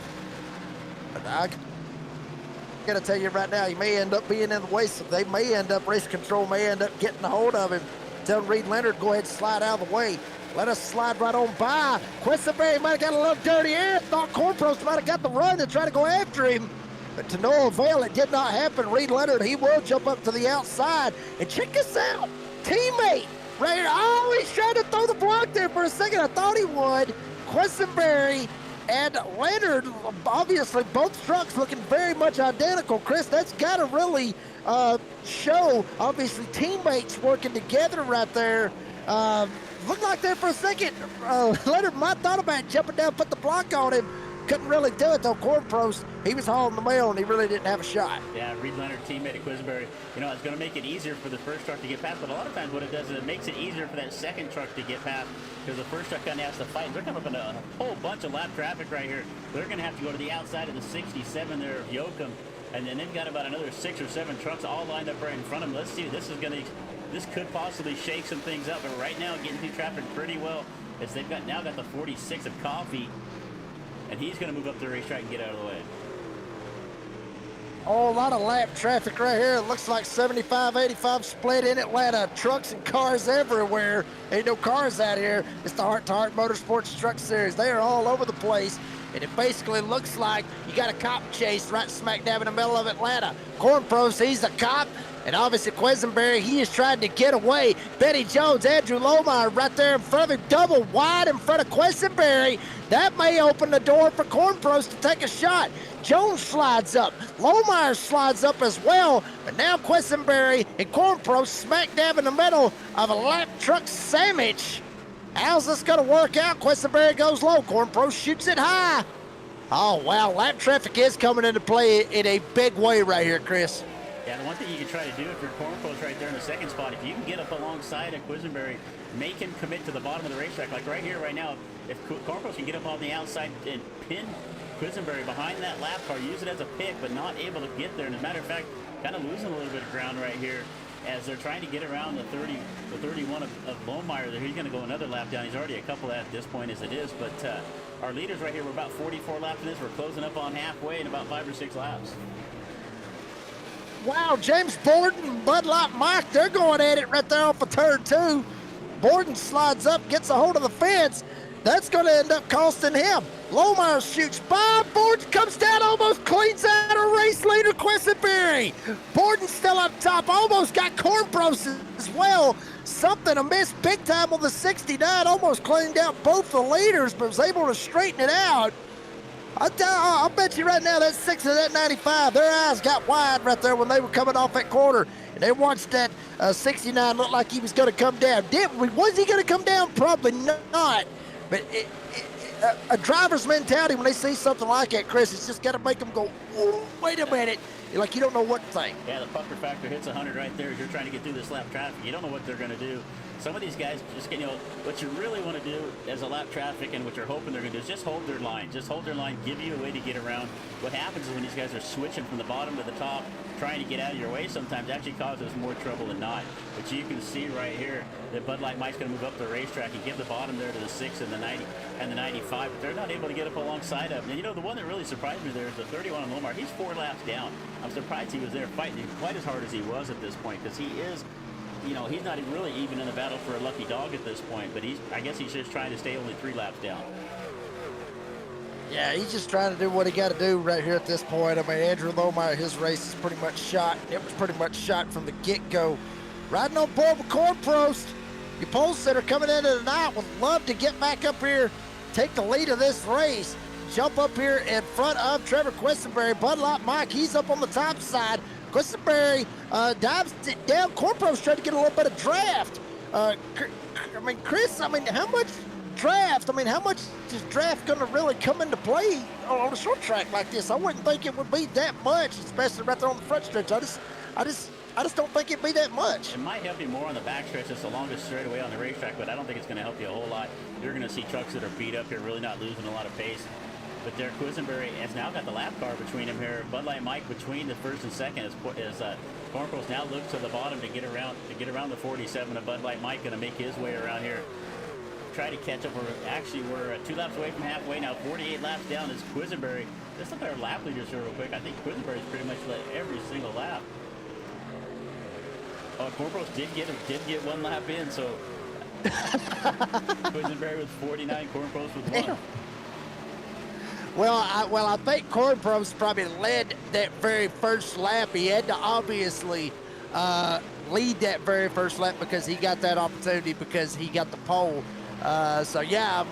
But I got to tell you right now, he may end up being in the way. So they may end up, race control may end up getting a hold of him. Tell Reed Leonard, go ahead and slide out of the way. Let us slide right on by. Quisenberry might have got a little dirty air. Thought Cornprost might have got the run to try to go after him. But to no avail, it did not happen. Reed Leonard, he will jump up to the outside. And check this out. Teammate right here. Oh, he's trying to throw the block there for a second. I thought he would. Quisenberry and Leonard, obviously both trucks looking very much identical. Chris, that's got to really show, obviously, teammates working together right there. Looked like there for a second. Leonard might have thought about jumping down, put the block on him. Couldn't really do it, though. Cornprost, he was hauling the mail, and he really didn't have a shot. Yeah, Reed Leonard, teammate of Quisenberry. It's going to make it easier for the first truck to get past, but a lot of times what it does is it makes it easier for that second truck to get past because the first truck kind of has to fight. They're coming up in a whole bunch of lap traffic right here. They're going to have to go to the outside of the 67 there of Yoakum, and then they've got about another 6 or 7 trucks all lined up right in front of them. Let's see, this could possibly shake some things up, but right now getting through traffic pretty well as they've now got the 46 of Coffee. And he's going to move up the racetrack and get out of the way. Oh, a lot of lap traffic right here. It looks like 75, 85 split in Atlanta. Trucks and cars everywhere. Ain't no cars out here. It's the Heart to Heart Motorsports Truck Series. They are all over the place. And it basically looks like you got a cop chase right smack dab in the middle of Atlanta. Corn Pros, he's a cop. And obviously Quisenberry, he is trying to get away. Betty Jones, Andrew Lohmeyer right there in front of him, double wide in front of Quisenberry. That may open the door for Corn Pros to take a shot. Jones slides up. Lohmeyer slides up as well. But now Quisenberry and Corn Pros smack dab in the middle of a lap truck sandwich. How's this going to work out? Quisenberry goes low. Corn Pros shoots it high. Oh, wow. Lap traffic is coming into play in a big way right here, Chris. Yeah, the one thing you can try to do if your Corn Pros right there in the second spot, if you can get up alongside of Quisenberry, make him commit to the bottom of the racetrack. Like right here, right now, if Corn Pros can get up on the outside and pin Quisenberry behind that lap car, use it as a pick, but not able to get there. And as a matter of fact, kind of losing a little bit of ground right here as they're trying to get around the 31 of Lohmeyer. He's going to go another lap down. He's already a couple at this point as it is, but our leaders right here, we're about 44 laps in this. We're closing up on halfway in about 5 or 6 laps. Wow, James Borden and Bud Light Mike, they're going at it right there off of turn 2. Borden slides up, gets a hold of the fence. That's going to end up costing him. Lohmeyer shoots by. Borden comes down, almost cleans out a race leader, Quisenberry. Borden still up top, almost got Corn Pros as well. Something amiss big time on the 69, almost cleaned out both the leaders, but was able to straighten it out. I'll bet you right now that 6 of that 95, their eyes got wide right there when they were coming off that corner. And they watched that 69 look like he was going to come down. Was he going to come down? Probably not. But a driver's mentality when they see something like that, Chris, it's just got to make them go, wait a minute. Like you don't know what to think. Yeah, the pucker factor hits 100 right there as you're trying to get through this lap traffic. You don't know what they're going to do. Some of these guys just get, what you really want to do as a lap traffic and what you're hoping they're going to do is just hold their line. Just hold their line, give you a way to get around. What happens is when these guys are switching from the bottom to the top, trying to get out of your way sometimes actually causes more trouble than not. But you can see right here that Bud Light Mike's going to move up the racetrack and give the bottom there to the 6 and the 90 and the 95, but they're not able to get up alongside of them. And the one that really surprised me there is the 31 on Lohmeyer. He's 4 laps down. I'm surprised he was there fighting quite as hard as he was at this point because he is, he's not really even in the battle for a lucky dog at this point, but I guess he's just trying to stay only 3 laps down. Yeah, he's just trying to do what he got to do right here at this point. I mean, Andrew Lohmeyer, his race is pretty much shot. It was pretty much shot from the get-go. Riding on board with Corn Pros, your pole sitter coming into the night would love to get back up here, take the lead of this race, jump up here in front of Trevor Quisenberry. Bud Light Mike, he's up on the top side. Quisenberry dives it down. Corn Pros trying to get a little bit of draft. Chris, how much draft? How much is draft going to really come into play on a short track like this? I wouldn't think it would be that much, especially right there on the front stretch. I just don't think it'd be that much. It might help you more on the back stretch. It's the longest straightaway on the racetrack, but I don't think it's going to help you a whole lot. You're going to see trucks that are beat up here, really not losing a lot of pace. But there, Quisenberry has now got the lap car between him here. Bud Light Mike between the first and second as Corn Pros now looks to the bottom to get around the 47 of Bud Light Mike, going to make his way around here. Try to catch up. We're 2 laps away from halfway now. 48 laps down is Quisenberry. Let's look at our lap leaders here real quick. I think Quisenberry's pretty much led every single lap. Corn Pros did get 1 lap in, so Quisenberry with 49, Corn Pros with 1. Well, I think Corn Pros probably led that very first lap. He had to obviously lead that very first lap because he got that opportunity because he got the pole. So yeah,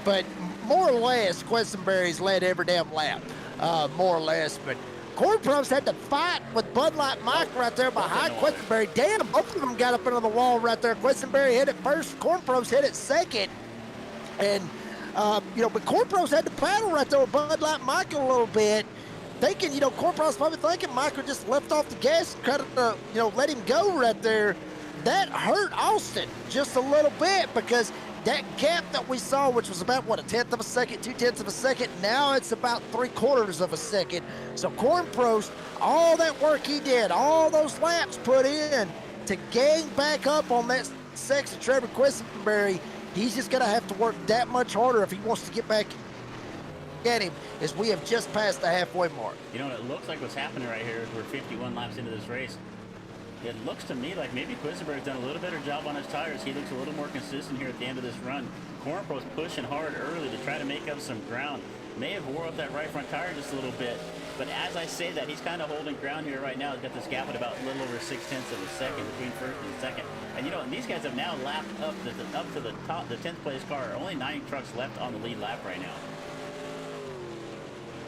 but more or less, Quisenberry's led every damn lap, more or less. But Corn Pros had to fight with Bud Light Mike right there behind Quisenberry. Damn, both of them got up into the wall right there. Quisenberry hit it first, Corn Pros hit it second. And, but Corn Pros had to battle right there with Bud Light Mike a little bit. Thinking, Corn Pros probably thinking Michael just left off the gas and kind of, let him go right there. That hurt Austin just a little bit because that gap that we saw, which was about, 1/10 of a second, 2/10 of a second, now it's about 3/4 of a second. So Corn Pros, all that work he did, all those laps put in to gang back up on that section, Trevor Quisenberry, he's just going to have to work that much harder if he wants to get back at him as we have just passed the halfway mark. You know, it looks like what's happening right here is we're 51 laps into this race. It looks to me like maybe Quisenberg's done a little better job on his tires. He looks a little more consistent here at the end of this run. Cornpro's pushing hard early to try to make up some ground. May have wore up that right front tire just a little bit. But as I say that, he's kind of holding ground here right now. He's got this gap at about a little over 0.6 of a second between first and second. And you know, and these guys have now lapped up to the top, the 10th place car. Only 9 trucks left on the lead lap right now.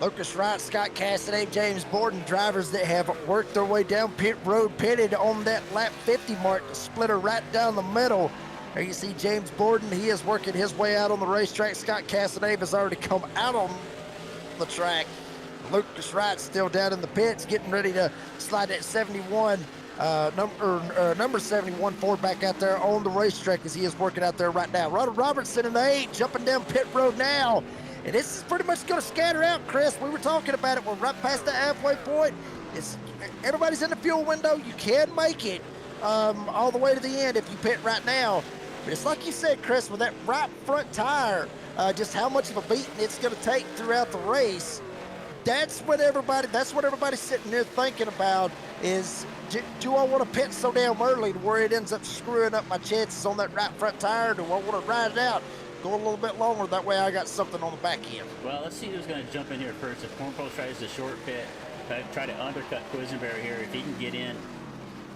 Lucas Wright, Scott Cassidy, James Borden, drivers that have worked their way down pit road, pitted on that lap 50 mark to split her right down the middle. There you see James Borden, he is working his way out on the racetrack. Scott Cassidy has already come out on the track. Lucas Wright still down in the pits, getting ready to slide that 71, number 71 Ford back out there on the racetrack as he is working out there right now. Ronald Robertson in the 8, jumping down pit road now. And this is pretty much going to scatter out, Chris. We were talking about it. We're right past the halfway point. Everybody's in the fuel window. You can make it all the way to the end if you pit right now. But it's like you said, Chris, with that right front tire, just how much of a beating it's going to take throughout the race. That's what everybody's sitting there thinking about is, do I want to pit so damn early to where it ends up screwing up my chances on that right front tire? Do I want to ride it out? Go a little bit longer, that way I got something on the back end. Well, let's see who's going to jump in here first. If Cornpro tries to short pit, try to undercut Quisenberry here, if he can get in,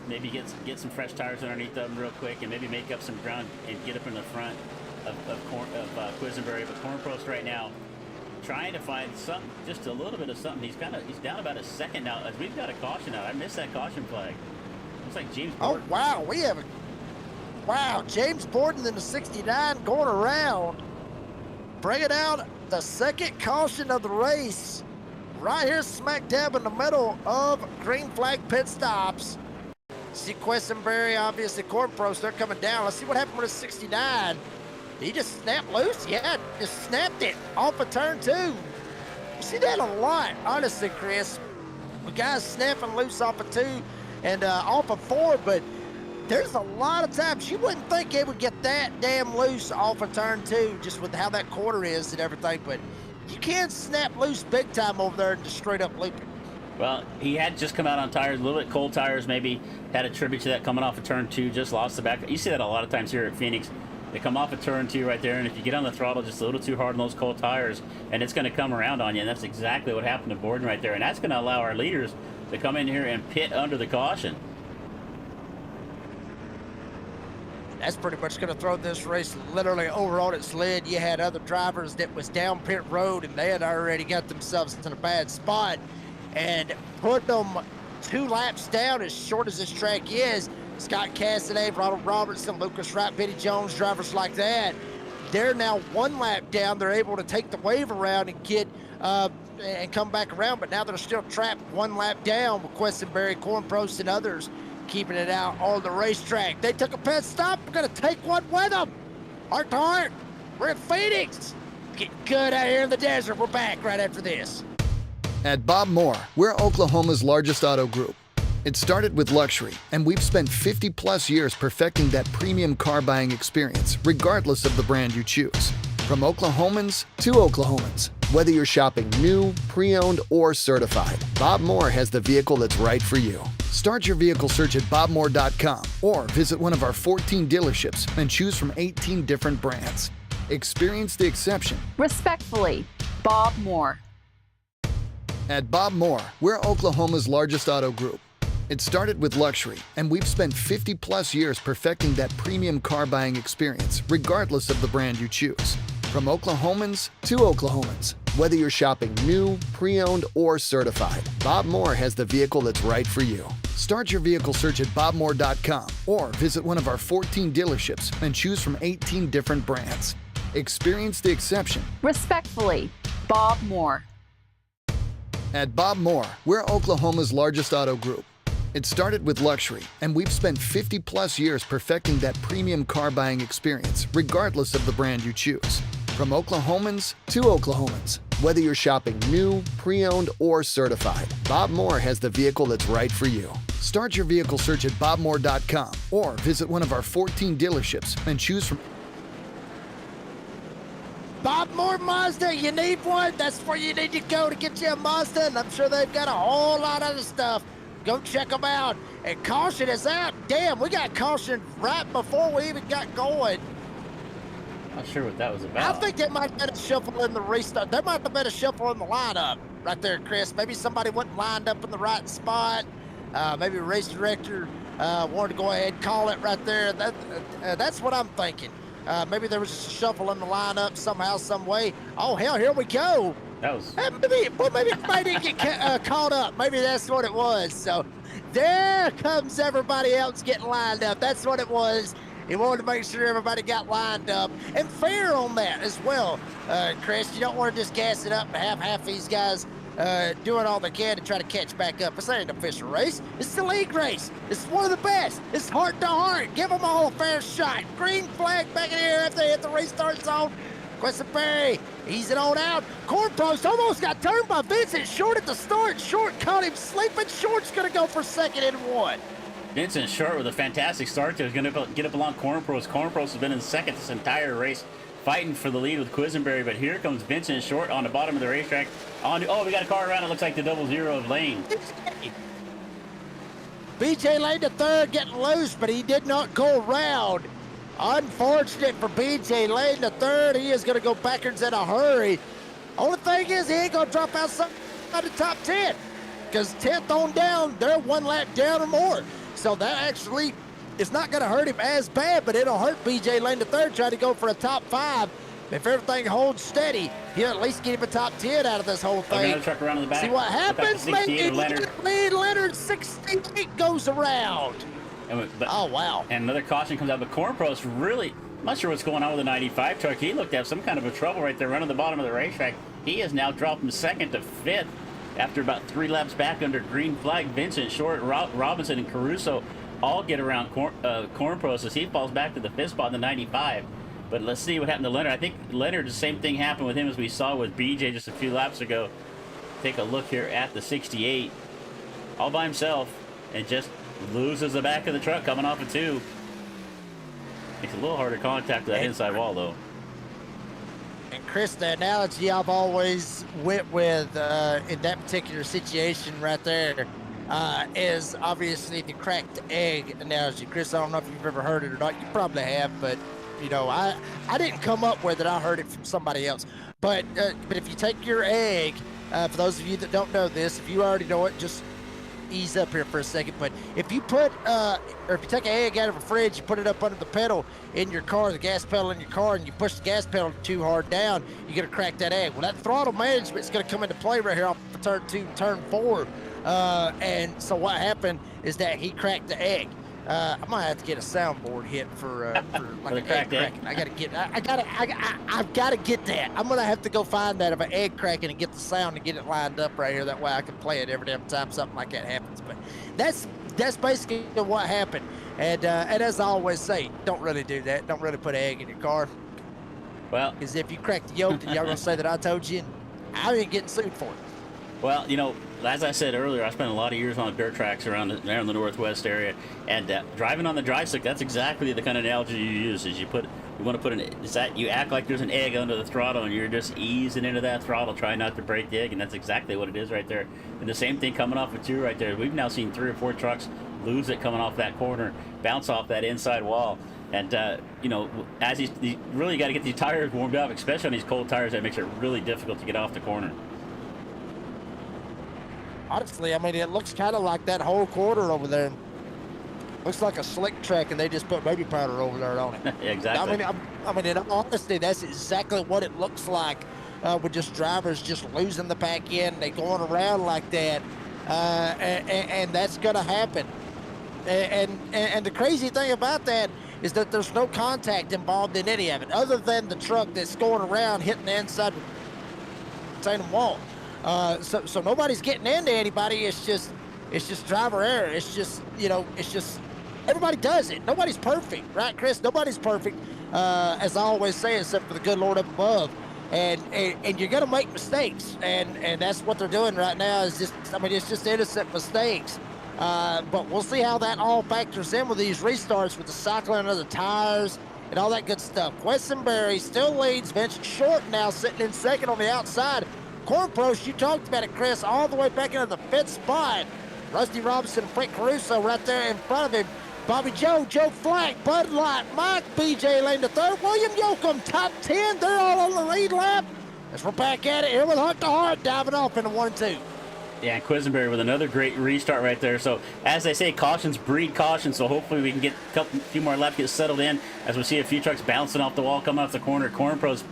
maybe get some fresh tires underneath them real quick and maybe make up some ground and get up in the front of Quisenberry. But Cornpro's right now trying to find something, just a little bit of something. He's down about a second now as we've got a caution out. I missed that caution flag. Looks like James Borden. Oh, wow, wow, James Borden in the 69 going around, bringing out the second caution of the race, right here smack dab in the middle of green flag pit stops. See Quisenberry, obviously Cornpros, they're coming down. Let's see what happened with the 69. He just snapped loose? Yeah, just snapped it off of turn 2. You see that a lot, honestly, Chris. The guys snapping loose off of 2 and off of 4, but there's a lot of times you wouldn't think they would get that damn loose off of turn 2, just with how that quarter is and everything, but you can snap loose big time over there and just straight up loop it. Well, he had just come out on tires, a little bit cold tires, maybe had a tribute to that coming off of turn 2, just lost the back. You see that a lot of times here at Phoenix. They come off of turn 2 right there, and if you get on the throttle just a little too hard on those cold tires, and it's going to come around on you, and that's exactly what happened to Borden right there, and that's going to allow our leaders to come in here and pit under the caution. That's pretty much going to throw this race literally over on its lid. You had other drivers that was down pit road, and they had already got themselves in a bad spot, and put them 2 laps down as short as this track is. Scott Cassidy, Ronald Robertson, Lucas Wright, Benny Jones, drivers like that, they're now 1 lap down. They're able to take the wave around and get and come back around, but now they're still trapped 1 lap down with Quisenberry, Cornprost, and others keeping it out on the racetrack. They took a pit stop. We're going to take one with them. Heart to heart. We're in Phoenix. Getting good out here in the desert. We're back right after this. At Bob Moore, we're Oklahoma's largest auto group. It started with luxury, and we've spent 50-plus years perfecting that premium car buying experience, regardless of the brand you choose. From Oklahomans to Oklahomans, whether you're shopping new, pre-owned, or certified, Bob Moore has the vehicle that's right for you. Start your vehicle search at bobmoore.com or visit one of our 14 dealerships and choose from 18 different brands. Experience the exception. Respectfully, Bob Moore. At Bob Moore, we're Oklahoma's largest auto group. It started with luxury, and we've spent 50-plus years perfecting that premium car buying experience, regardless of the brand you choose. From Oklahomans to Oklahomans, whether you're shopping new, pre-owned, or certified, Bob Moore has the vehicle that's right for you. Start your vehicle search at bobmoore.com or visit one of our 14 dealerships and choose from 18 different brands. Experience the exception. Respectfully, Bob Moore. At Bob Moore, we're Oklahoma's largest auto group. It started with luxury, and we've spent 50-plus years perfecting that premium car buying experience, regardless of the brand you choose. From Oklahomans to Oklahomans, whether you're shopping new, pre-owned, or certified, Bob Moore has the vehicle that's right for you. Start your vehicle search at bobmoore.com or visit one of our 14 dealerships and choose from Bob Moore Mazda, you need one, that's where you need to go to get you a Mazda, and I'm sure they've got a whole lot of other stuff. Go check them out. And caution is out. Damn, we got caution right before we even got going. Not sure what that was about. I think there might have been a shuffle in the restart. There might have been a shuffle in the lineup right there, Chris. Maybe somebody wasn't lined up in the right spot. Maybe a race director wanted to go ahead and call it right there. That's what I'm thinking. Maybe there was a shuffle in the lineup somehow, some way. Oh, hell, here we go. That was... Maybe everybody didn't get caught up. Maybe that's what it was. So there comes everybody else getting lined up. That's what it was. He wanted to make sure everybody got lined up. And fair on that as well, Chris. You don't want to just gas it up and have half these guys doing all they can to try to catch back up. This ain't an official race. It's the league race. It's one of the best. It's heart to heart. Give them all a fair shot. Green flag back in here if they hit the restart zone. Questenberry, easing on out. Corn Post almost got turned by Vincent Short at the start. Short caught him sleeping. Short's going to go for second and one. Vincent Short with a fantastic start there. He's going to get up along Corn Post. Corn Post has been in second this entire race, fighting for the lead with Quisenberry, but here comes Vincent Short on the bottom of the racetrack. Oh, we got a car around. It looks like the 00 of Lane. BJ Lane the third getting loose, but he did not go around. Unfortunate for BJ Lane the third. He is going to go backwards in a hurry. Only thing is he ain't going to drop outside the top 10 because 10th on down, they're one lap down or more. So that actually is not going to hurt him as bad, but it'll hurt BJ Lane the third trying to go for a top 5. If everything holds steady, he'll at least get him a top 10 out of this whole thing. Another truck around in the back. See what happens, Leonard. Leonard 68 goes around. Oh, wow. And another caution comes out, but Corn Post really, I'm not sure what's going on with the 95 truck. He looked to have some kind of a trouble right there running the bottom of the racetrack. He has now dropped from second to fifth after about 3 laps back under green flag. Vincent Short, Robinson, and Caruso all get around Corn Post as he falls back to the fifth spot in the 95. But let's see what happened to Leonard. I think Leonard, the same thing happened with him as we saw with BJ just a few laps ago. Take a look here at the 68. All by himself and just loses the back of the truck coming off of 2. Makes a little harder contact with that inside wall, though. And Chris, the analogy I've always went with in that particular situation right there is obviously the cracked egg analogy. Chris, I don't know if you've ever heard it or not. You probably have, but you know, I didn't come up with it. I heard it from somebody else. But if you take your egg, for those of you that don't know this, if you already know it, just ease up here for a second. But if you put, or if you take an egg out of a fridge, you put it up under the pedal in your car, the gas pedal in your car, and you push the gas pedal too hard down, you're going to crack that egg. Well, that throttle management is going to come into play right here off of turn 2, turn 4. And so what happened is that he cracked the egg. I might have to get a soundboard hit for like an egg cracking. I've got to get that. I'm gonna have to go find that of an egg cracking and get the sound and get it lined up right here. That way I can play it every damn time something like that happens. But that's basically what happened. And as I always say, don't really do that. Don't really put an egg in your car. Well, because if you crack the yolk, then y'all gonna say that I told you, and I ain't getting sued for it. Well, you know, as I said earlier, I spent a lot of years on dirt tracks around the Northwest area, and driving on the dry stick, that's exactly the kind of analogy you use. Is you want to put you act like there's an egg under the throttle, and you're just easing into that throttle, trying not to break the egg, and that's exactly what it is right there. And the same thing coming off of 2 right there. We've now seen 3 or 4 trucks lose it coming off that corner, bounce off that inside wall. And, you know, as you really got to get these tires warmed up, especially on these cold tires, that makes it really difficult to get off the corner. Honestly, I mean, it looks kind of like that whole quarter over there. Looks like a slick track, and they just put baby powder over there on it. Yeah, exactly. I mean, in all honesty, that's exactly what it looks like with just drivers just losing the back end. They going around like that, and that's going to happen. And the crazy thing about that is that there's no contact involved in any of it, other than the truck that's going around hitting the inside retaining wall. So nobody's getting into anybody. It's just driver error. It's just, you know, everybody does it. Nobody's perfect, right, Chris? Nobody's perfect, as I always say, except for the good Lord up above. And you're gonna make mistakes, and that's what they're doing right now. Is just, I mean, it's just innocent mistakes. But we'll see how that all factors in with these restarts, with the cycling of the tires and all that good stuff. Questenberry still leads. Vincent Short now sitting in second on the outside. Cornprost, you talked about it, Chris, all the way back into the 5th spot. Rusty Robinson and Frank Caruso right there in front of him. Bobby Joe, Joe Flack, Bud Light, Mike, BJ Lane the third, William Yoakum, top 10. They're all on the lead lap. As we're back at it here with Heart to Heart, diving off into 1 and 2. Yeah, Quisenberry with another great restart right there. So, as they say, cautions breed caution. So, hopefully, we can get a few more laps, get settled in as we see a few trucks bouncing off the wall, coming off the corner. Cornpro's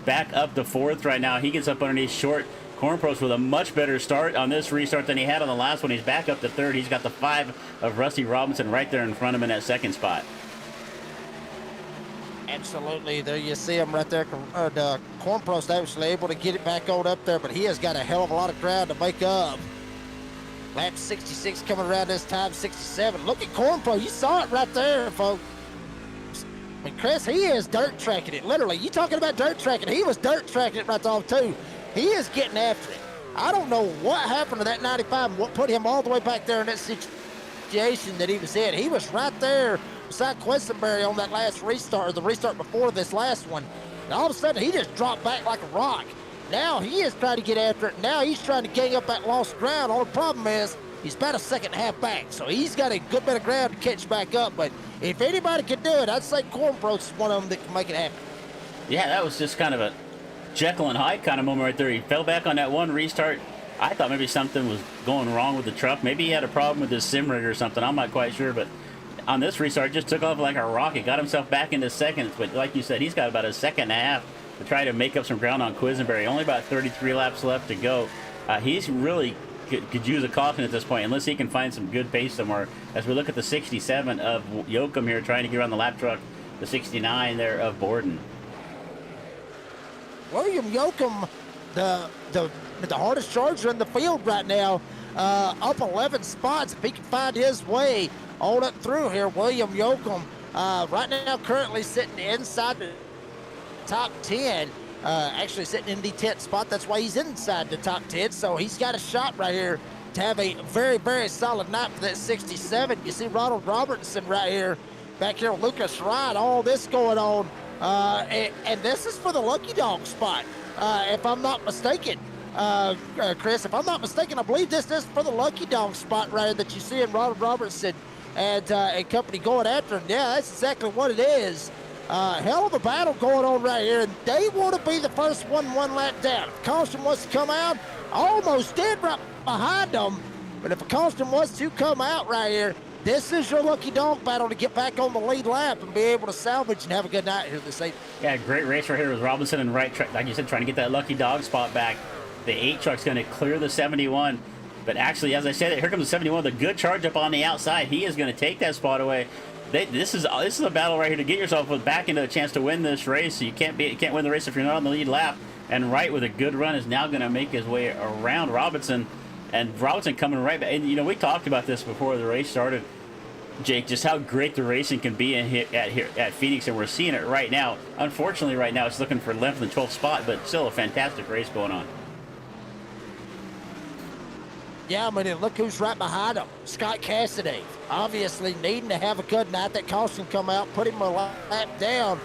back up to 4th right now. He gets up underneath Short. Cornpro's with a much better start on this restart than he had on the last one. He's back up to 3rd. He's got the 5 of Rusty Robinson right there in front of him in that 2nd spot. Absolutely. There you see him right there. Cornprost actually able to get it back on up there, but he has got a hell of a lot of ground to make up. Lap 66 coming around this time, 67. Look at Cornprost. You saw it right there, folks. I mean, Chris, he is dirt tracking it, literally. You talking about dirt tracking. He was dirt tracking it right off, too. He is getting after it. I don't know what happened to that 95 and what put him all the way back there in that situation that he was in. He was right there beside Questenberry on that last restart, or the restart before this last one. And all of a sudden, he just dropped back like a rock. Now he is trying to get after it. Now he's trying to gang up that lost ground. All the problem is he's about a 2.5 seconds back. So he's got a good bit of ground to catch back up. But if anybody can do it, I'd say Cornprost is one of them that can make it happen. Yeah, that was just kind of a Jekyll and Hyde kind of moment right there. He fell back on that one restart. I thought maybe something was going wrong with the truck. Maybe he had a problem with his sim rig or something. I'm not quite sure, but on this restart, just took off like a rocket, got himself back into 2nd. But like you said, he's got about a 1.5 seconds to try to make up some ground on Quisenberry. Only about 33 laps left to go. He's really could use a caution at this point, unless he can find some good pace somewhere. As we look at the 67 of Yoakum here, trying to get around the lap truck, the 69 there of Borden. William Yoakum, the hardest charger in the field right now, up 11 spots. If he can find his way on up through here, William Yoakum, right now currently sitting inside the top 10, actually sitting in the 10th spot. That's why he's inside the top 10. So he's got a shot right here to have a very, very solid night for that 67. You see Ronald Robertson right here, back here with Lucas Wright, all this going on. And this is for the Lucky Dog spot, if I'm not mistaken. Chris, if I'm not mistaken, I believe this is for the Lucky Dog spot right here that you see in Ronald Robertson and company going after him. Yeah, that's exactly what it is. Hell of a battle going on right here, and they want to be the first one lap down. If caution was to come out, almost did right behind them, but if a caution was to come out right here, this is your Lucky Dog battle to get back on the lead lap and be able to salvage and have a good night here this evening. Yeah, great race right here with Robinson and Wright, like you said, trying to get that Lucky Dog spot back. The 8 truck's going to clear the 71, but actually, as I said, here comes the 71, the good charge up on the outside. He is going to take that spot away. This is a battle right here to get yourself back into a chance to win this race. You can't win the race if you're not on the lead lap. And Wright with a good run is now going to make his way around Robinson, and Robinson coming right back. And we talked about this before the race started, Jake, just how great the racing can be at Phoenix, and we're seeing it right now. Unfortunately, right now it's looking for 11th and 12th spot, but still a fantastic race going on. Yeah, I mean, and look who's right behind him. Scott Cassidy, obviously needing to have a good night. That caution come out, put him a lap down.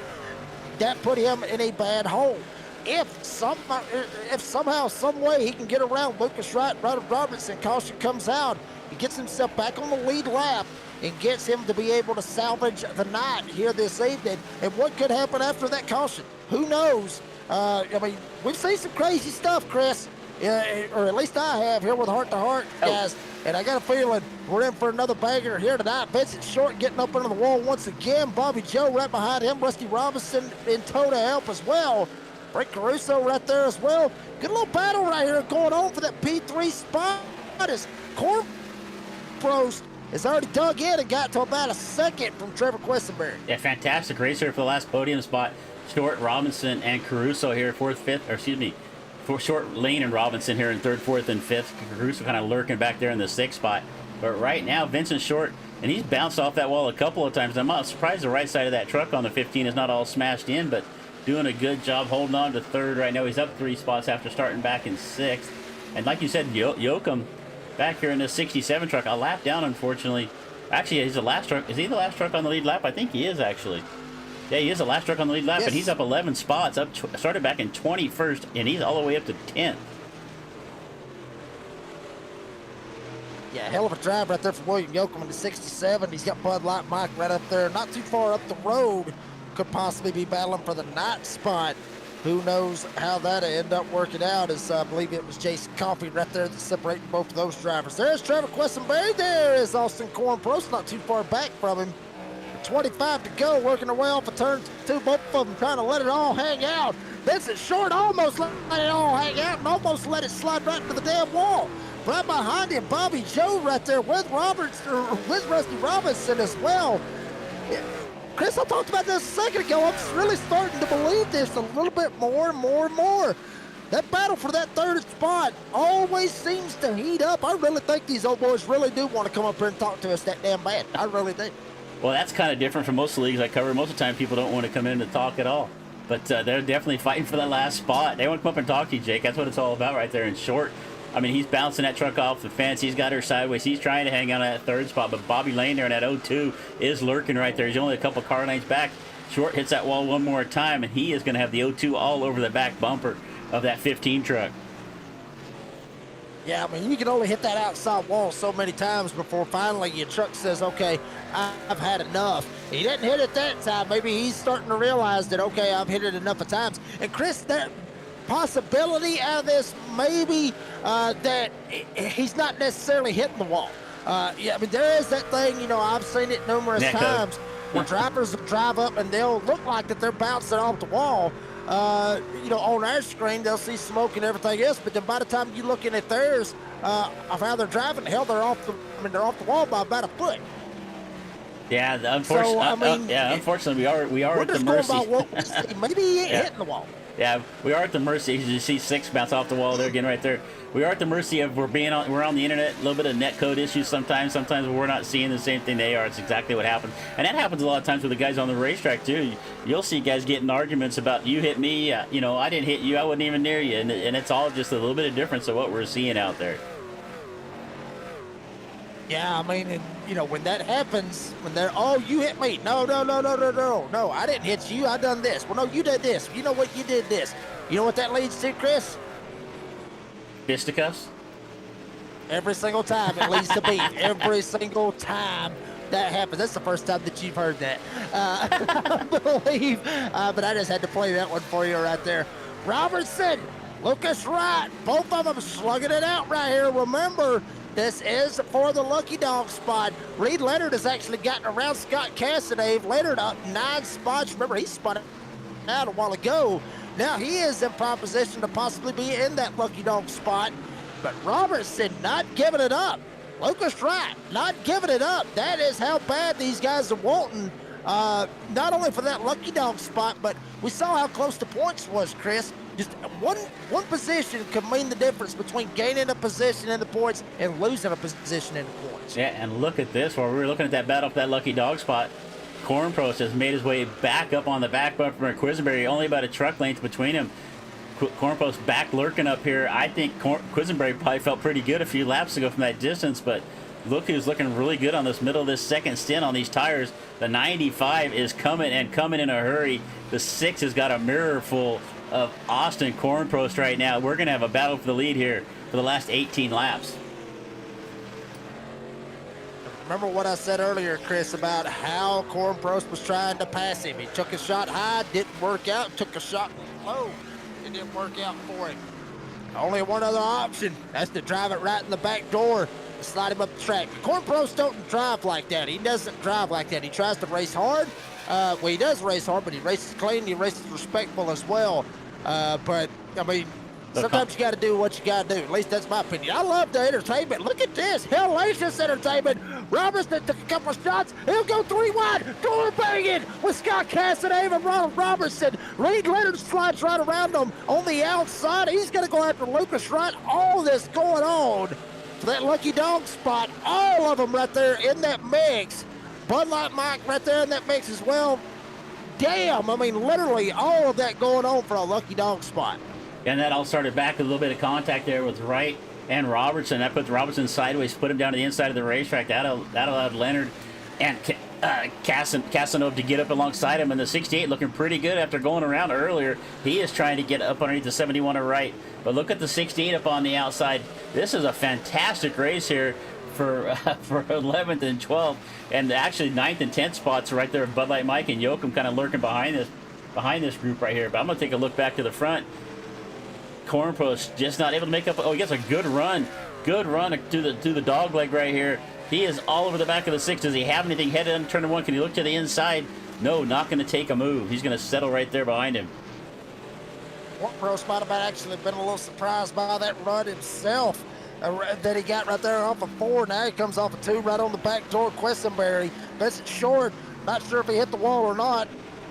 That put him in a bad hole. If somehow, some way he can get around Lucas Wright, Ronald Robertson, caution comes out, he gets himself back on the lead lap and gets him to be able to salvage the night here this evening. And what could happen after that caution? Who knows? I mean, we've seen some crazy stuff, Chris. Or at least I have here with Heart to Heart, guys. And I got a feeling we're in for another banger here tonight. Vincent Short getting up under the wall once again. Bobby Joe right behind him. Rusty Robinson in tow to help as well. Frank Caruso right there as well. Good little battle right here going on for that P3 spot. As Cornprost has already dug in and got to about a second from Trevor Questenberry. Yeah, fantastic race here for the last podium spot. Short, Robinson, and Caruso here, for Short, Lane, and Robinson here in 3rd, 4th, and 5th. Caruso kind of lurking back there in the 6th spot. But right now, Vincent Short, and he's bounced off that wall a couple of times. I'm not surprised the right side of that truck on the 15 is not all smashed in, but doing a good job holding on to 3rd right now. He's up 3 spots after starting back in 6th. And like you said, Yoakum back here in this 67 truck, a lap down, unfortunately. Actually, he's the last truck. Is he the last truck on the lead lap? I think he is, actually. Yeah, he is the last truck on the lead lap, Yes. but he's up 11 spots. Started back in 21st, and he's all the way up to 10th. Yeah, hell of a drive right there for William Yoakum in the 67. He's got Bud Light Mike right up there, not too far up the road. Could possibly be battling for the 9th spot. Who knows how that'll end up working out, as I believe it was Jason Coffey right there that's separating both of those drivers. There's Trevor Questenberry. There is Austin Cornprost, not too far back from him. 25 to go, working their way off of turn 2, both of them trying to let it all hang out. Vincent Short almost let it all hang out and almost let it slide right into the damn wall. Right behind him, Bobby Joe right there with with Rusty Robinson as well. Chris, I talked about this a second ago. I'm really starting to believe this a little bit more and more and more. That battle for that 3rd spot always seems to heat up. I really think these old boys really do want to come up here and talk to us that damn bad. I really do. Well, that's kind of different from most of the leagues I cover. Most of the time, people don't want to come in to talk at all. But they're definitely fighting for that last spot. They want to come up and talk to you, Jake. That's what it's all about right there in short. I mean, he's bouncing that truck off the fence. He's got her sideways. He's trying to hang on at that 3rd spot. But Bobby Lane there in that 0-2 is lurking right there. He's only a couple car lengths back. Short hits that wall one more time, and he is going to have the 0-2 all over the back bumper of that 15 truck. Yeah, I mean, you can only hit that outside wall so many times before finally your truck says, okay, I've had enough. He didn't hit it that time. Maybe he's starting to realize that, okay, I've hit it enough of times. And Chris, that possibility out of this maybe that he's not necessarily hitting the wall. Yeah, I mean, there is that thing, you know, I've seen it numerous times where drivers will drive up and they'll look like that they're bouncing off the wall. You know, on our screen, they'll see smoke and everything else, but then by the time you look in at theirs, of how they're driving, hell, they're off the wall by about a foot. Yeah, unfortunately, So, I mean, unfortunately, we are we're at the just going mercy. by what we see. Maybe he ain't hitting the wall. Yeah, we are at the mercy. You see 6 bounce off the wall there again right there. We are at the mercy of we're on the internet, a little bit of net code issues sometimes. Sometimes we're not seeing the same thing they are. It's exactly what happens. And that happens a lot of times with the guys on the racetrack too. You'll see guys getting arguments about you hit me, you know, I didn't hit you, I wasn't even near you. And it's all just a little bit of difference of what we're seeing out there. Yeah, I mean, and, you know, when that happens, when they're, oh, you hit me. No, I didn't hit you. I done this. Well, no, you did this. You know what? You did this. You know what that leads to, Chris? Fisticuffs? Every single time it leads to beef. Every single time that happens. That's the first time that you've heard that. I believe. But I just had to play that one for you right there. Robertson, Lucas Wright, both of them slugging it out right here. Remember, this is for the lucky dog spot. Reed Leonard has actually gotten around Scott Casanave. Leonard up 9 spots. Remember, he spun it out a while ago. Now he is in prime position to possibly be in that lucky dog spot. But Robertson not giving it up. Lucas Wright not giving it up. That is how bad these guys are wanting. Not only for that lucky dog spot, but we saw how close the points was, Chris. Just one position could mean the difference between gaining a position in the points and losing a position in the points. Yeah, and look at this. While we were looking at that battle for that lucky dog spot, Cornprost has made his way back up on the back bumper of Quisenberry, only about a truck length between him. Cornprost back lurking up here. I think Quisenberry probably felt pretty good a few laps ago from that distance, but look who's looking really good on this middle of this second stint on these tires. The 95 is coming and coming in a hurry. The 6 has got a mirror full of Austin Cornprost right now. We're going to have a battle for the lead here for the last 18 laps. Remember what I said earlier, Chris, about how Cornprost was trying to pass him. He took a shot high, didn't work out, took a shot low, it didn't work out for him. Only one other option, that's to drive it right in the back door and slide him up the track. Cornprost don't drive like that. He doesn't drive like that. He tries to race hard. Well, he does race hard, but he races clean, he races respectful as well. But, I mean, sometimes you got to do what you got to do. At least that's my opinion. I love the entertainment. Look at this. Hellacious entertainment. Robertson took a couple of shots. He'll go 3 wide. Door banging with Scott Casanave and Ronald Robertson. Reed Leonard slides right around him on the outside. He's going to go after Lucas Wright. All this going on for that lucky dog spot. All of them right there in that mix. Bud Light Mike right there in that mix as well. Damn, I mean, literally all of that going on for a lucky dog spot. And that all started back with a little bit of contact there with Wright and Robertson. That put Robertson sideways, put him down to the inside of the racetrack. That allowed Leonard And Casanova to get up alongside him in the 68, looking pretty good after going around earlier. He is trying to get up underneath the 71 to right. But look at the 68 up on the outside. This is a fantastic race here for 11th and 12th, and actually 9th and 10th spots right there. Bud Light Mike and Yoakum kind of lurking behind this group right here. But I'm going to take a look back to the front. Cornpost just not able to make up. Oh, he gets a good run to the dog leg right here. He is all over the back of the 6. Does he have anything headed on turn 1? Can he look to the inside? No, not going to take a move. He's going to settle right there behind him. Cornpost might have actually been a little surprised by that run himself that he got right there off of 4. Now he comes off of 2 right on the back door. Questenberry, Vincent Short, not sure if he hit the wall or not.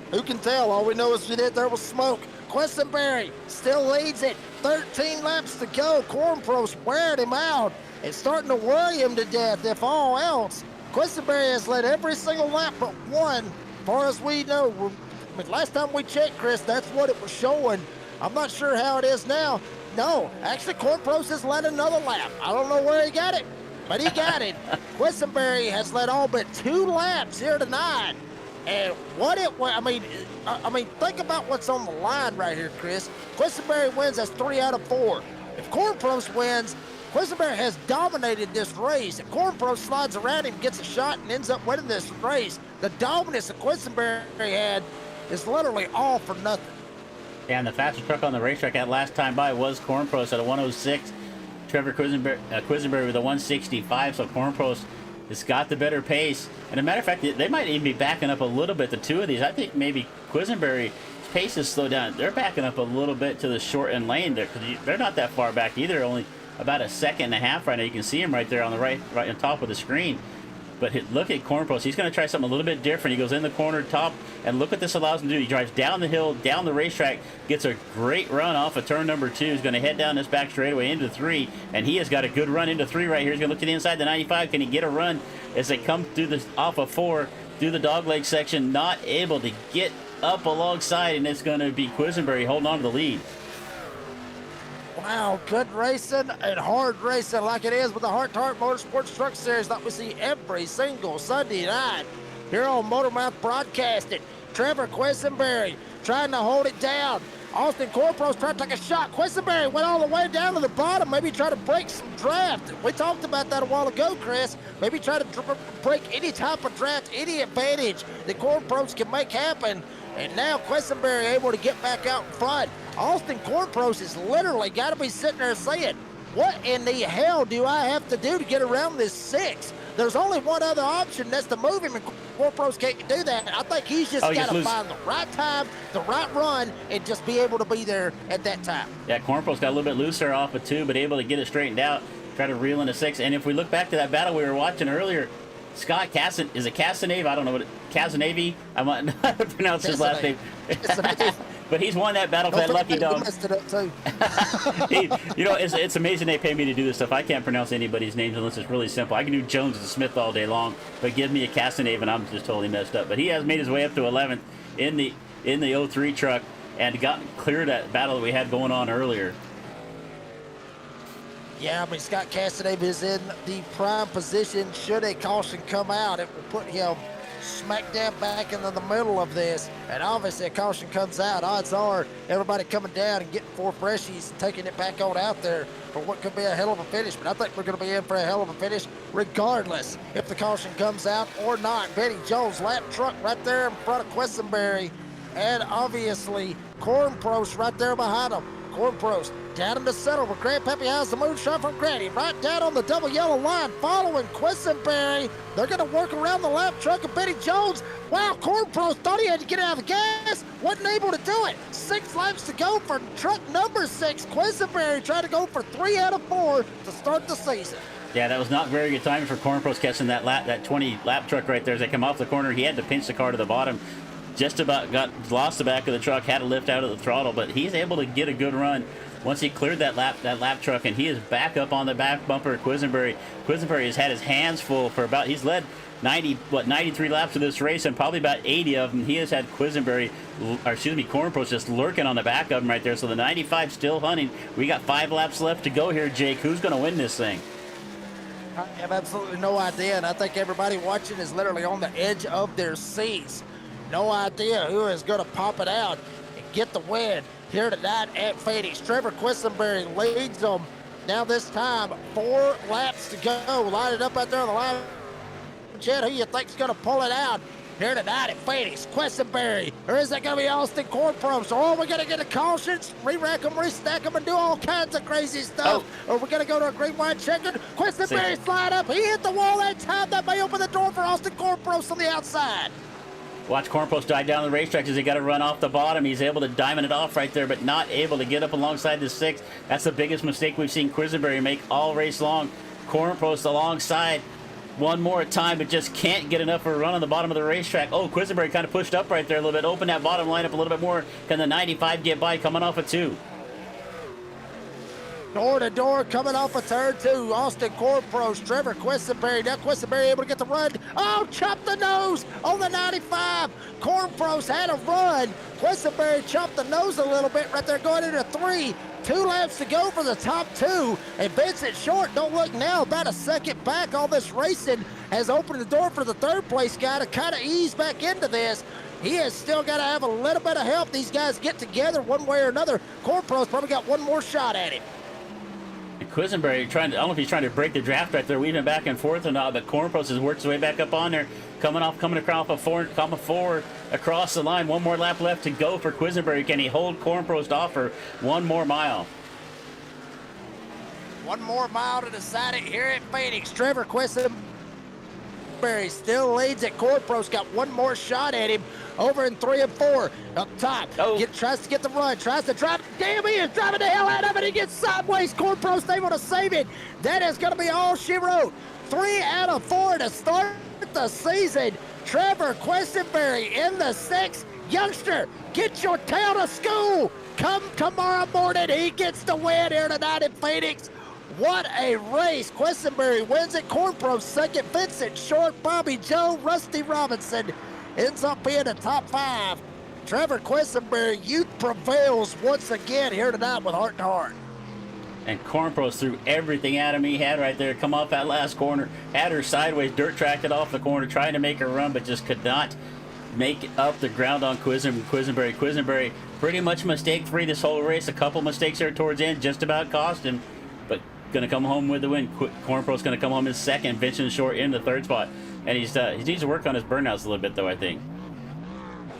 Who can tell? All we know is there was smoke. Questenberry still leads it. 13 laps to go. Cornpost wearing him out. It's starting to worry him to death, if all else. Questenberry has led every single lap but one, as far as we know. I mean, last time we checked, Chris, that's what it was showing. I'm not sure how it is now. No, actually, Cornpost has led another lap. I don't know where he got it, but he got it. Questenberry has led all but 2 laps here tonight. And I mean, think about what's on the line right here, Chris. Questenberry wins, that's 3 out of 4. If Cornpost wins, Questenberry has dominated this race. If Cornpost slides around him, gets a shot, and ends up winning this race, the dominance that Questenberry had is literally all for nothing. Yeah, and the fastest truck on the racetrack that last time by was Cornpost at a 106. Trevor Quisenberry with a 165, so Cornpost has got the better pace. And a matter of fact, they might even be backing up a little bit, the two of these. I think maybe Quisenberry's pace has slowed down. They're backing up a little bit to the short end lane there, because they're not that far back either, only about a second and a half right now. You can see him right there on the right on top of the screen. But look at Cornpost. He's going to try something a little bit different. He goes in the corner top, and look what this allows him to do. He drives down the hill, down the racetrack, gets a great run off of turn number 2. He's going to head down this back straightaway into 3, and he has got a good run into 3 right here. He's going to look to the inside, the 95. Can he get a run as they come through the off of 4 through the dogleg section? Not able to get up alongside, and it's going to be Quisenberry holding on to the lead. Wow, good racing and hard racing like it is with the Heart to Heart Motorsports Truck Series that we see every single Sunday night here on Motormouth Broadcasting. Trevor Questenberry trying to hold it down. Austin Cornpost trying to take a shot. Questenberry went all the way down to the bottom, maybe try to break some draft. We talked about that a while ago, Chris. Maybe try to break any type of draft, any advantage that Cornpost can make happen. And now Questenberry able to get back out in front. Austin Cornpost has literally got to be sitting there saying, what in the hell do I have to do to get around this 6? There's only one other option, that's to move him, and Cornpost can't do that. I think he's just got to find the right time, the right run, and just be able to be there at that time. Yeah, Cornpost got a little bit looser off of 2, but able to get it straightened out, try to reel into 6. And if we look back to that battle we were watching earlier, Scott Casanave, I don't know what Casanave, I might not pronounce his last name. But he's won that battle for that lucky dog. Messed it up too. It's amazing they pay me to do this stuff. I can't pronounce anybody's names unless it's really simple. I can do Jones and Smith all day long, but give me a Casanave and I'm just totally messed up. But he has made his way up to 11th in the 03 truck and got cleared that battle that we had going on earlier. Yeah, I mean, Scott Casanave is in the prime position. Should a caution come out, it will put him smack dab back into the middle of this. And obviously, a caution comes out, odds are everybody coming down and getting 4 freshies and taking it back on out there for what could be a hell of a finish. But I think we're going to be in for a hell of a finish regardless if the caution comes out or not. Betty Jones lap truck right there in front of Questenberry, and obviously Cornpost right there behind him. Cornpost down in the center where Grandpappy has the moonshot from Granny. Right down on the double yellow line following Questenberry. They're going to work around the lap truck of Betty Jones. Wow, Cornpost thought he had to get out of the gas. Wasn't able to do it. 6 laps to go for truck number 6. Questenberry tried to go for 3 out of 4 to start the season. Yeah, that was not very good timing for Cornpost catching that 20 lap truck right there as they come off the corner. He had to pinch the car to the bottom. Just about lost the back of the truck, had to lift out of the throttle, but he's able to get a good run once he cleared that lap truck, and he is back up on the back bumper of Quisenberry. Quisenberry has had his hands full for he's led 93 laps of this race, and probably about 80 of them he has had Cornpost just lurking on the back of him right there. So the 95 still hunting. We got 5 laps left to go here, Jake. Who's going to win this thing? I have absolutely no idea, and I think everybody watching is literally on the edge of their seats. No idea who is going to pop it out and get the win here tonight at Phoenix. Trevor Quisenberry leads them. Now this time, 4 laps to go. Line it up out there on the line. Chad, who you think's going to pull it out here tonight at Phoenix? Quisenberry, or is that going to be Austin Corpro? So are we going to get a cautions, re-rack them, restack them, and do all kinds of crazy stuff? Or are we going to go to a green, white, checkered? Quisenberry slide up. He hit the wall that time. That may open the door for Austin Corpro on the outside. Watch Cornpost dive down the racetrack as he got to run off the bottom. He's able to diamond it off right there, but not able to get up alongside the 6. That's the biggest mistake we've seen Quisenberry make all race long. Cornpost alongside one more time, but just can't get enough of a run on the bottom of the racetrack. Oh, Quisenberry kind of pushed up right there a little bit. Open that bottom line up a little bit more. Can the 95 get by coming off a 2? Door to door coming off of turn 2. Austin Corpros, Trevor Quisenberry. Now Quisenberry able to get the run. Oh, chopped the nose on the 95. Corpros had a run. Quisenberry chopped the nose a little bit right there going into 3. 2 laps to go for the top 2. And Vincent Short, don't look now, about a second back. All this racing has opened the door for the 3rd place guy to kind of ease back into this. He has still got to have a little bit of help. These guys get together one way or another. Corpros probably got one more shot at him. Quisenberry I don't know if he's trying to break the draft right there, weaving back and forth or not, but Cornpost has worked his way back up on there, coming across a 4 across the line. One more lap left to go for Quisenberry. Can he hold Cornpost off for one more mile? 1 more mile to decide it here at Phoenix. Trevor Quisenberry still leads it. Corpros got one more shot at him over in 3 and 4 up top. Tries to get the run, tries to drive. Damn, he is driving the hell out of it. He gets sideways. Corpros able to save it. That is going to be all she wrote. 3 out of 4 to start the season. Trevor Quisenberry in the 6th. Youngster, get your tail to school. Come tomorrow morning. He gets the win here tonight in Phoenix. What a race. Quisenberry wins it. Cornpro 2nd. Vincent Short, Bobby Joe, Rusty Robinson ends up being a top 5. Trevor Quisenberry, youth prevails once again here tonight with Heart to Heart. And Cornpros threw everything at him he had right there. Come off that last corner, had her sideways, dirt tracked it off the corner, trying to make her run, but just could not make up the ground on Quisenberry. Quisenberry pretty much mistake-free this whole race. A couple mistakes there towards the end just about cost him, but going to come home with the win. Cornpro's going to come home in 2nd, Vincent Short in the 3rd spot. And he needs to work on his burnouts a little bit, though, I think.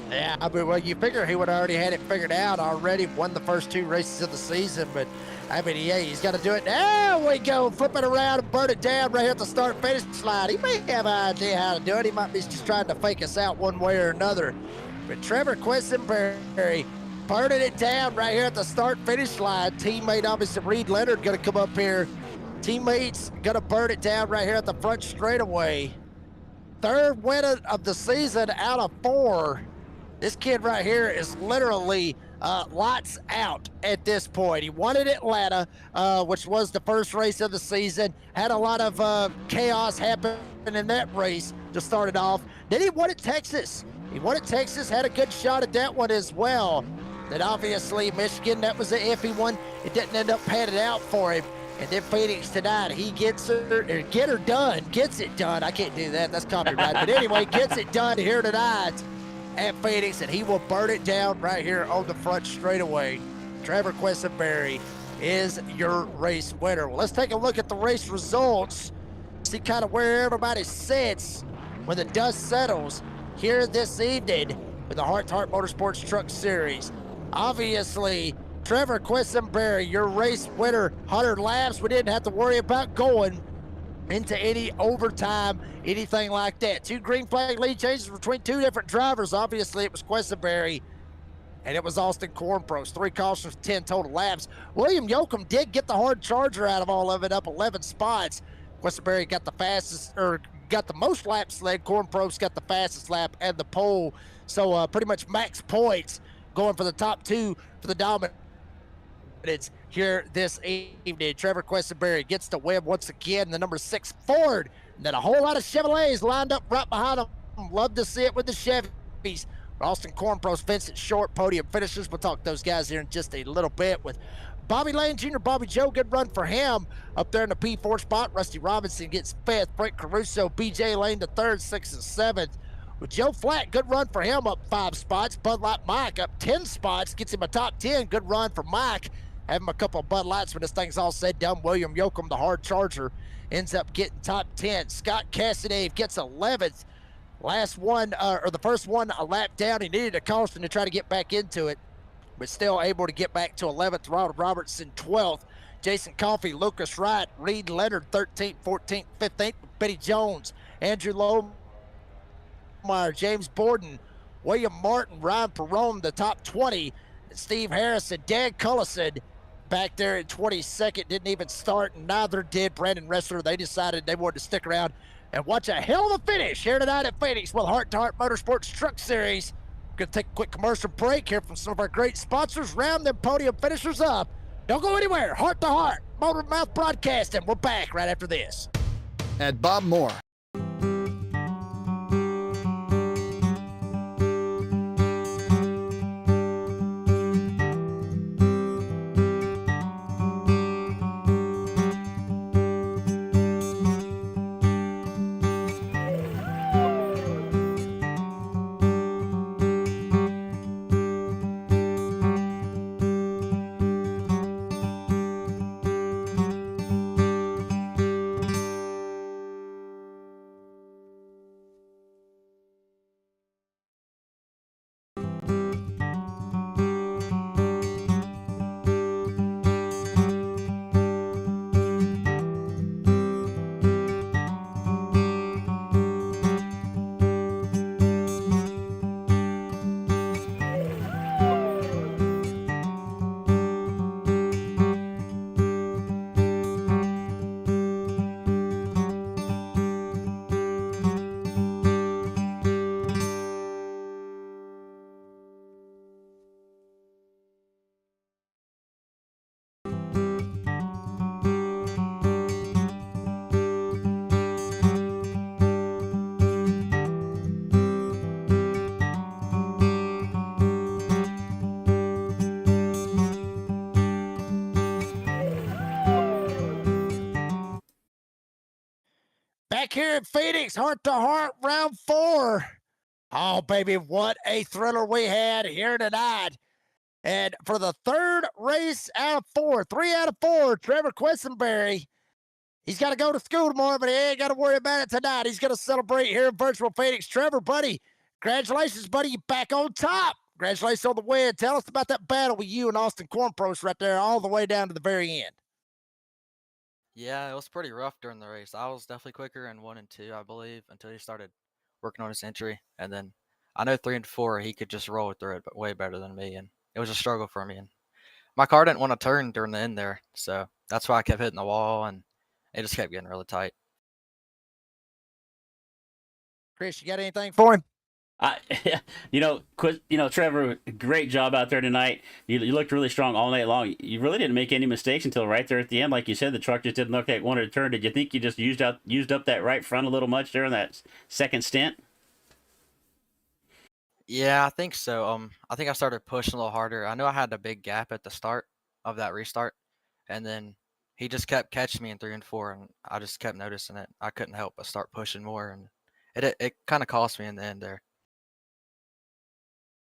Yeah, I mean, well, you figure he would have already had it figured out already, won the first 2 races of the season, but I mean, yeah, he's got to do it. There we go, flip it around and burn it down right here at the start-finish line. He may have an idea how to do it. He might be just trying to fake us out one way or another. But Trevor Quisenberry burning it down right here at the start-finish line. Teammate, obviously, Reed Leonard going to come up here. Teammates going to burn it down right here at the front straightaway. 3rd win of the season out of 4. This kid right here is literally lights out at this point. He won at Atlanta, which was the first race of the season. Had a lot of chaos happen in that race to start it off. Then he won at Texas. He won at Texas, had a good shot at that one as well. Then obviously Michigan, that was an iffy one. It didn't end up panning out for him. And then Phoenix tonight, he gets it done. I can't do that, that's copyright. But anyway, gets it done here tonight at Phoenix, and he will burn it down right here on the front straightaway. Trevor Quisenberry is your race winner. Well, let's take a look at the race results, see kind of where everybody sits when the dust settles here this evening with the Heart to Heart Motorsports Truck Series. Obviously, Trevor Quisenberry, your race winner, 100 laps. We didn't have to worry about going into any overtime, anything like that. 2 green flag lead changes between 2 different drivers. Obviously, it was Quisenberry and it was Austin Cornpros. 3 cautions, 10 total laps. William Yoakum did get the hard charger out of all of it, up 11 spots. Quisenberry got the most laps led. Cornpros got the fastest lap and the pole. So pretty much max points going for the top 2 for the dominant here this evening. Trevor Quisenberry gets the win once again. The number 6 Ford, and then a whole lot of Chevrolets lined up right behind them. Love to see it with the Chevys. Austin Cornpros, Vincent Short, podium finishers. We'll talk those guys here in just a little bit with Bobby Lane Jr., Bobby Joe, good run for him up there in the P4 spot. Rusty Robinson gets 5th. Frank Caruso, BJ Lane the 3rd, 6th, and 7th. With Joe Flatt, good run for him, up 5 spots. Bud Light Mike up 10 spots, gets him a top 10. Good run for Mike. Have him a couple of Bud Lights when this thing's all said done. William Yoakum, the hard charger, ends up getting top 10. Scott Cassidy gets 11th. Last one, or the first one, a lap down. He needed a caution to try to get back into it, but still able to get back to 11th. Ronald Robertson, 12th. Jason Coffey, Lucas Wright, Reed Leonard, 13th, 14th, 15th. Betty Jones, Andrew Lohmeyer, James Borden, William Martin, Ryan Perrone, the top 20. And Steve Harrison, Dan Cullison back there in 22nd, didn't even start, and neither did Brandon Ressler. They decided they wanted to stick around and watch a hell of a finish here tonight at Phoenix with Heart to Heart Motorsports Truck Series. We're going to take a quick commercial break, hear from some of our great sponsors, round them podium finishers up. Don't go anywhere. Heart to Heart Motor Mouth Broadcasting. We're back right after this. At Bob Moore. Back here at Phoenix, Heart to Heart, round 4. Oh, baby, what a thriller we had here tonight. And for the 3rd race out of 4, 3 out of 4, Trevor Quessenberry, he's got to go to school tomorrow, but he ain't got to worry about it tonight. He's going to celebrate here in virtual Phoenix. Trevor, buddy, congratulations, buddy. You're back on top. Congratulations on the win. Tell us about that battle with you and Austin Cornpros right there all the way down to the very end. Yeah, it was pretty rough during the race. I was definitely quicker in 1 and 2, I believe, until he started working on his entry. And then I know 3 and 4, he could just roll through it way better than me. And it was a struggle for me. And my car didn't want to turn during the end there. So that's why I kept hitting the wall, and it just kept getting really tight. Chris, you got anything for him? Trevor, great job out there tonight. You looked really strong all night long. You really didn't make any mistakes until right there at the end. Like you said, the truck just didn't look like it wanted to turn. Did you think you just used up that right front a little much during that second stint? Yeah, I think so. I think I started pushing a little harder. I knew I had a big gap at the start of that restart, and then he just kept catching me in 3 and 4, and I just kept noticing it. I couldn't help but start pushing more, and it kind of cost me in the end there.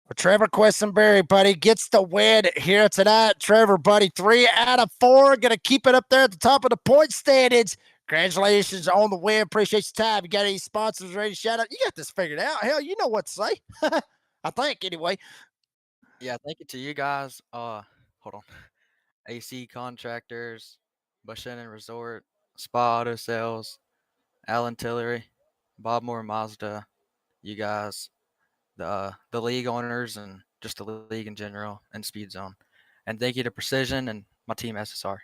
Well, Trevor Quessenberry, buddy, gets the win here tonight. Trevor, buddy, 3 out of 4. Going to keep it up there at the top of the point standings. Congratulations on the win. Appreciate your time. You got any sponsors ready to shout out? You got this figured out. Hell, you know what to say. I think, anyway. Yeah, thank you to you guys. Hold on. AC Contractors, Bushenin Resort, Spa Auto Sales, Allen Tillery, Bob Moore Mazda, you guys, the league owners, and just the league in general, and Speed Zone. And thank you to Precision and my team SSR.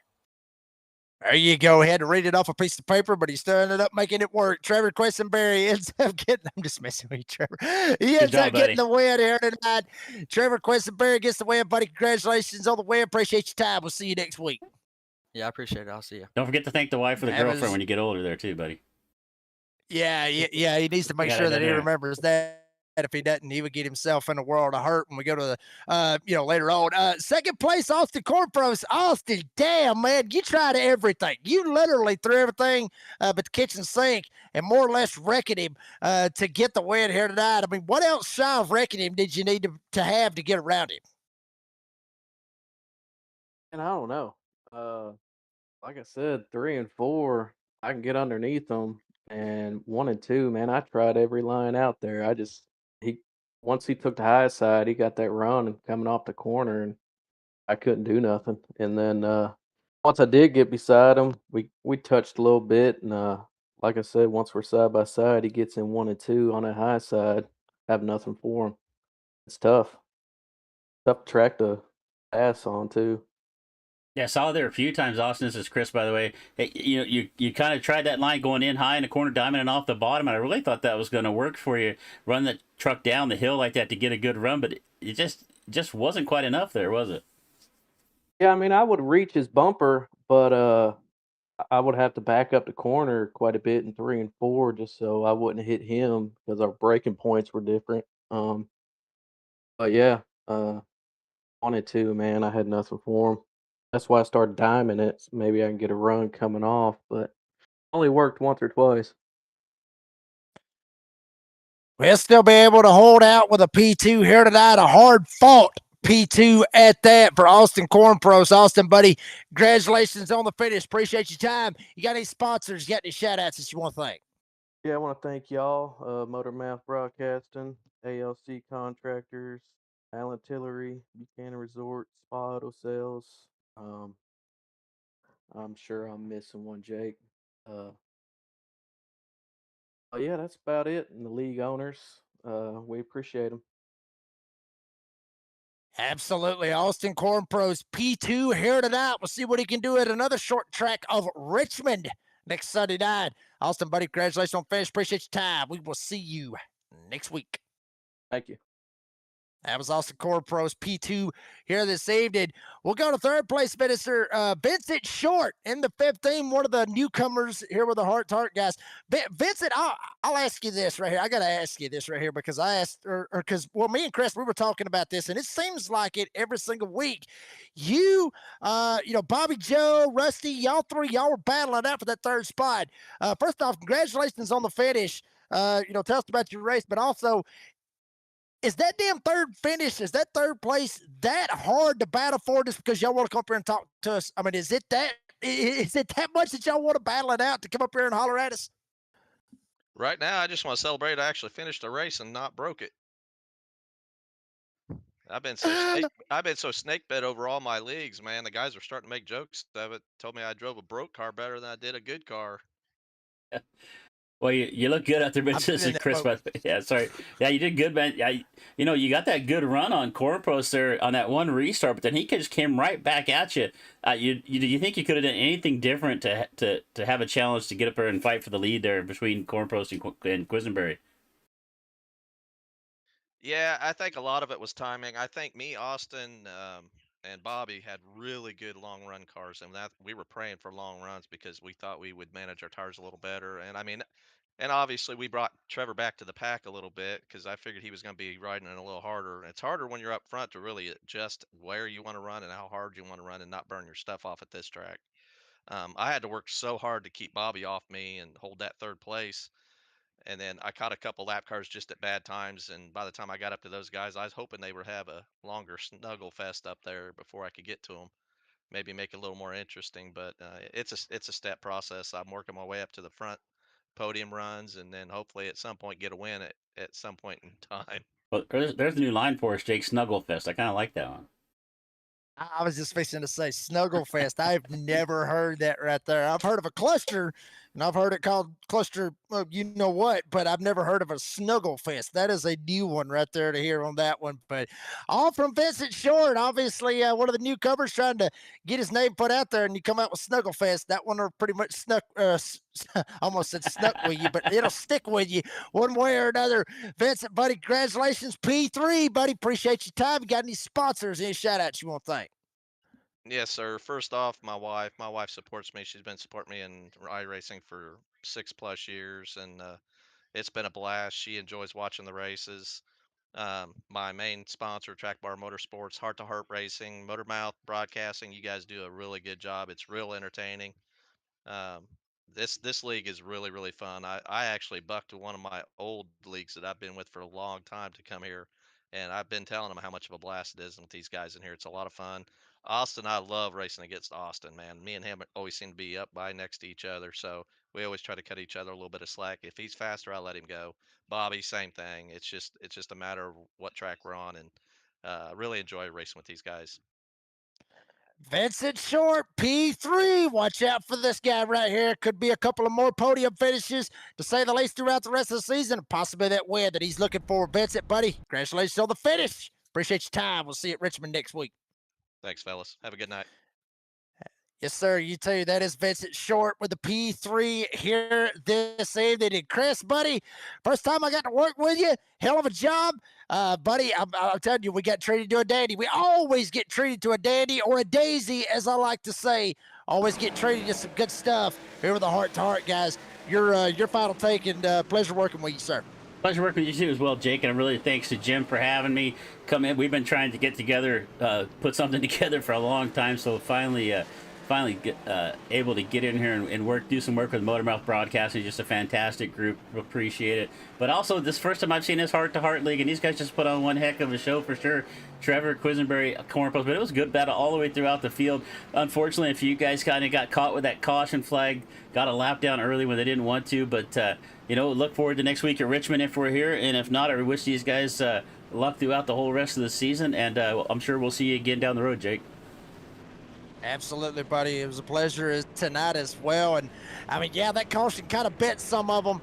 There you go. He had to read it off a piece of paper, but he still ended up making it work. Trevor Quessenberry ends up getting, I'm just messing with you, Trevor. He ends up getting the win here tonight. Trevor Quessenberry gets the win, buddy. Congratulations on the win. Appreciate your time. We'll see you next week. Yeah, I appreciate it. I'll see you. Don't forget to thank the wife or the girlfriend when you get older there too, buddy. Yeah. He needs to make sure that he remembers that. if he doesn't, he would get himself in a world of hurt when we go to the, later on. Second place, Austin Corpros. Austin, damn, man, you tried everything. You literally threw everything but the kitchen sink and more or less wrecking him to get the win here tonight. I mean, what else shy of wrecking him did you need to have to get around him? And I don't know. Like I said, 3 and 4, I can get underneath them, and 1 and 2, man, I tried every line out there. He once he took the high side, he got that run and coming off the corner, and I couldn't do nothing. And then once I did get beside him, we touched a little bit, and like I said, once we're side by side, he gets in 1 and 2 on that high side. Have nothing for him. It's tough track to pass on too. Yeah, I saw there a few times, Austin. This is Chris, by the way. Hey, you kind of tried that line going in high in the corner, diamond and off the bottom, and I really thought that was going to work for you. Run the truck down the hill like that to get a good run, but it just wasn't quite enough there, was it? Yeah, I mean, I would reach his bumper, but I would have to back up the corner quite a bit in 3 and 4 just so I wouldn't hit him because our breaking points were different. But yeah, 1 and 2, man, I had nothing for him. That's why I started diming it. So maybe I can get a run coming off, but only worked once or twice. We'll still be able to hold out with a P2 here tonight. A hard fought P2 at that for Austin Cornpros. Austin, buddy, congratulations on the finish. Appreciate your time. You got any sponsors? You got any shout outs that you want to thank? Yeah, I want to thank y'all, Motor Mouth Broadcasting, ALC Contractors, Allen Tillery, Buchanan Resort, Spa Auto Sales. Um, I'm sure I'm missing one, Jake. Uh, oh yeah, that's about it. And the league owners, we appreciate them. Absolutely. Austin Corn Pros P2 here tonight. We'll see what he can do at another short track of Richmond next Sunday night. Austin, buddy, congratulations on finish. Appreciate your time. We will see you next week. Thank you. That was Austin Core Pros P2 here this evening. We'll go to third place finisher, Vincent Short in the 15, one of the newcomers here with the Heart to Heart guys. Vincent, I'll ask you this right here. I got to ask you this right here because I asked, because, well, me and Chris, we were talking about this, and it seems like it every single week. Bobby Joe, Rusty, y'all were battling out for that third spot. First off, congratulations on the finish. Tell us about your race, but also, is that damn third finish, is that third place that hard to battle for just because y'all want to come up here and talk to us? I mean, is it that much that y'all want to battle it out to come up here and holler at us? Right now, I just want to celebrate I actually finished the race and not broke it. I've been so snake bit over all my leagues, man. The guys were starting to make jokes of it. Told me I drove a broke car better than I did a good car. Well, you look good out there, but this is Chris. Yeah, sorry. Yeah, you did good, man. Yeah, you got that good run on Corpus there on that one restart, but then he just came right back at you. Do you think you could have done anything different to have a challenge to get up there and fight for the lead there between Corpus and Quisenberry? Yeah, I think a lot of it was timing. I think me, Austin, and Bobby had really good long run cars, and that we were praying for long runs because we thought we would manage our tires a little better. And I mean, and obviously we brought Trevor back to the pack a little bit because I figured he was going to be riding it a little harder. It's harder when you're up front to really adjust where you want to run and how hard you want to run and not burn your stuff off at this track. I had to work so hard to keep Bobby off me and hold that third place. And then I caught a couple lap cars just at bad times. And by the time I got up to those guys, I was hoping they would have a longer snuggle fest up there before I could get to them. Maybe make it a little more interesting. But it's a step process. I'm working my way up to the front podium runs, and then hopefully at some point get a win at some point in time. Well, there's a new line for us, Jake. Snugglefest. I kind of like that one. I was just fixing to say Snugglefest. I've never heard that right there. I've heard of a cluster, and I've heard it called cluster, you know what, but I've never heard of a Snugglefest. That is a new one right there to hear on that one. But all from Vincent Short, obviously one of the newcomers trying to get his name put out there, and you come out with Snugglefest. That one are pretty much snuck, almost said snuck with you, but it'll stick with you one way or another. Vincent, buddy, congratulations, P3, buddy. Appreciate your time. You got any sponsors, any shout outs you want to thank? Yes, sir. First off, my wife. My wife supports me. She's been supporting me in iRacing for 6+ years, and It's been a blast. She enjoys watching the races. My main sponsor, Track Bar Motorsports, Heart to Heart Racing, Motormouth Broadcasting. You guys do a really good job. It's real entertaining. Um, this league is really fun. I actually bucked to one of my old leagues that I've been with for a long time to come here, and I've been telling them how much of a blast it is with these guys in here. It's a lot of fun. Austin, I love racing against Austin, man. Me and him always seem to be up by next to each other, so we always try to cut each other a little bit of slack. If he's faster, I let him go. Bobby, same thing. It's just a matter of what track we're on, and I really enjoy racing with these guys. Vincent Short, P3. Watch out for this guy right here. Could be a couple of more podium finishes, to say the least, throughout the rest of the season. Possibly that win that he's looking for. Vincent, buddy, congratulations on the finish. Appreciate your time. We'll see you at Richmond next week. Thanks, fellas. Have a good night. Yes, sir. You too. That is Vincent Short with the P3 here this evening. And Chris, buddy, first time I got to work with you. Hell of a job. Buddy, I'm telling you, we got treated to a dandy. We always get treated to a dandy, or a daisy, as I like to say. Always get treated to some good stuff here with the Heart to Heart, guys. Your final take, and pleasure working with you, sir. Pleasure working with you too as well, Jake, and I'm really thanks to Jim for having me come in. We've been trying to get together, put something together for a long time, so finally get, able to get in here and do some work with Motormouth Broadcasting. Just a fantastic group. Appreciate it. But also, this first time I've seen this Heart to Heart League, and these guys just put on one heck of a show for sure. Trevor, Quisenberry, Cornpost, but it was a good battle all the way throughout the field. Unfortunately, a few guys kind of got caught with that caution flag, got a lap down early when they didn't want to, but look forward to next week at Richmond if we're here, and if not, I wish these guys luck throughout the whole rest of the season, and I'm sure we'll see you again down the road, Jake. Absolutely, buddy. It was a pleasure tonight as well. And I mean, yeah, that caution kind of bit some of them,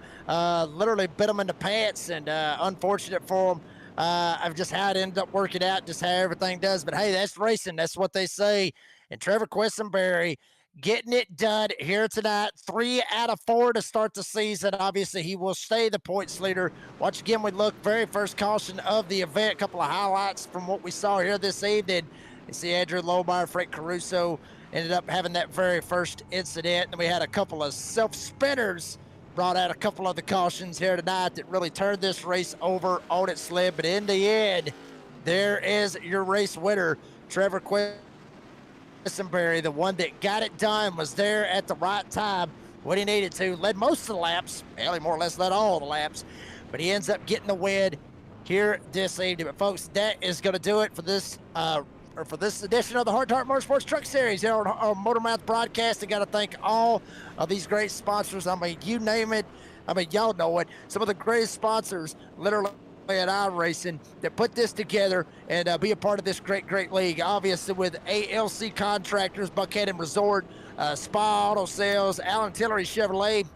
literally bit them in the pants, and unfortunate for them. I've just how it ended up working out, just how everything does. But hey, that's racing. That's what they say. And Trevor Quisenberry getting it done here tonight. 3 out of 4 to start the season. Obviously, he will stay the points leader. Watch again, we look, very first caution of the event. A couple of highlights from what we saw here this evening. You see Andrew Lohmeyer, Frank Caruso ended up having that very first incident. And we had a couple of self-spinners brought out a couple of the cautions here tonight that really turned this race over on its lid. But in the end, there is your race winner, Trevor Quisenberry, the one that got it done, was there at the right time when he needed to, led most of the laps. Well, he more or less led all the laps, but he ends up getting the win here this evening. But folks, that is going to do it for this for this edition of the Heart to Heart Motorsports Truck Series here on Motormouth Broadcasting. Got to thank all of these great sponsors. I mean, you name it. I mean, y'all know it. Some of the greatest sponsors, literally, at iRacing, that put this together and be a part of this great league. Obviously, with ALC Contractors, Buckhannon Resort, Spa Auto Sales, Allen Tillery Chevrolet.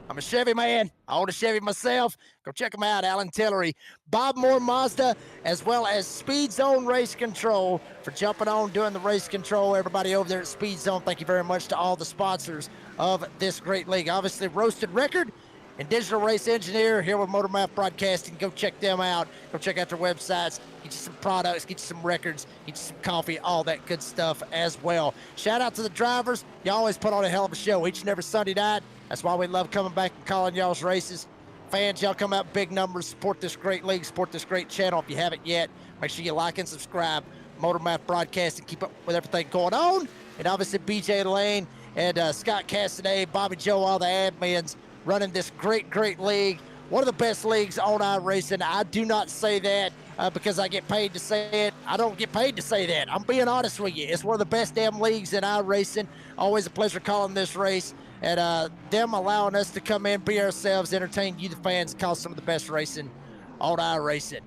I'm a Chevy man. I own a Chevy myself. Go check them out, Allen Tillery. Bob Moore Mazda, as well as Speed Zone Race Control for jumping on, doing the race control. Everybody over there at Speed Zone, thank you very much to all the sponsors of this great league. Obviously, Roasted Record and Digital Race Engineer here with Motormouth Broadcasting. Go check them out. Go check out their websites. Get you some products, get you some records, get you some coffee, all that good stuff as well. Shout out to the drivers. You always put on a hell of a show each and every Sunday night. That's why we love coming back and calling y'all's races. Fans, y'all come out big numbers. Support this great league. Support this great channel. If you haven't yet, make sure you like and subscribe. Motormouth Broadcasting. Keep up with everything going on. And obviously, BJ Lane and Scott Cassidy, Bobby Joe, all the admins running this great league. One of the best leagues on iRacing. I do not say that because I get paid to say it. I don't get paid to say that. I'm being honest with you. It's one of the best damn leagues in iRacing. Always a pleasure calling this race. And them allowing us to come in, be ourselves, entertain you, the fans, and cause some of the best racing on iRacing.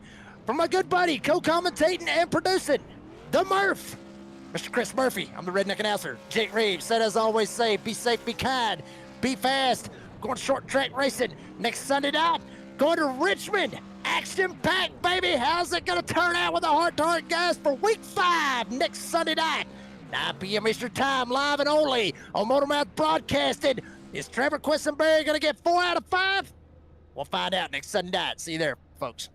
From my good buddy, co-commentating and producing, the Murph, Mr. Chris Murphy. I'm the Redneck Announcer, Jake Reeves. Said as always say, be safe, be kind, be fast. Going short track racing next Sunday night. Going to Richmond. Action-packed, baby. How's it going to turn out with the Heart to Heart guys for week 5 next Sunday night? 9 p.m. Eastern Time, live and only on Motormouth Broadcasting. Is Trevor Quisenberry going to get 4 out of 5? We'll find out next Sunday night. See you there, folks.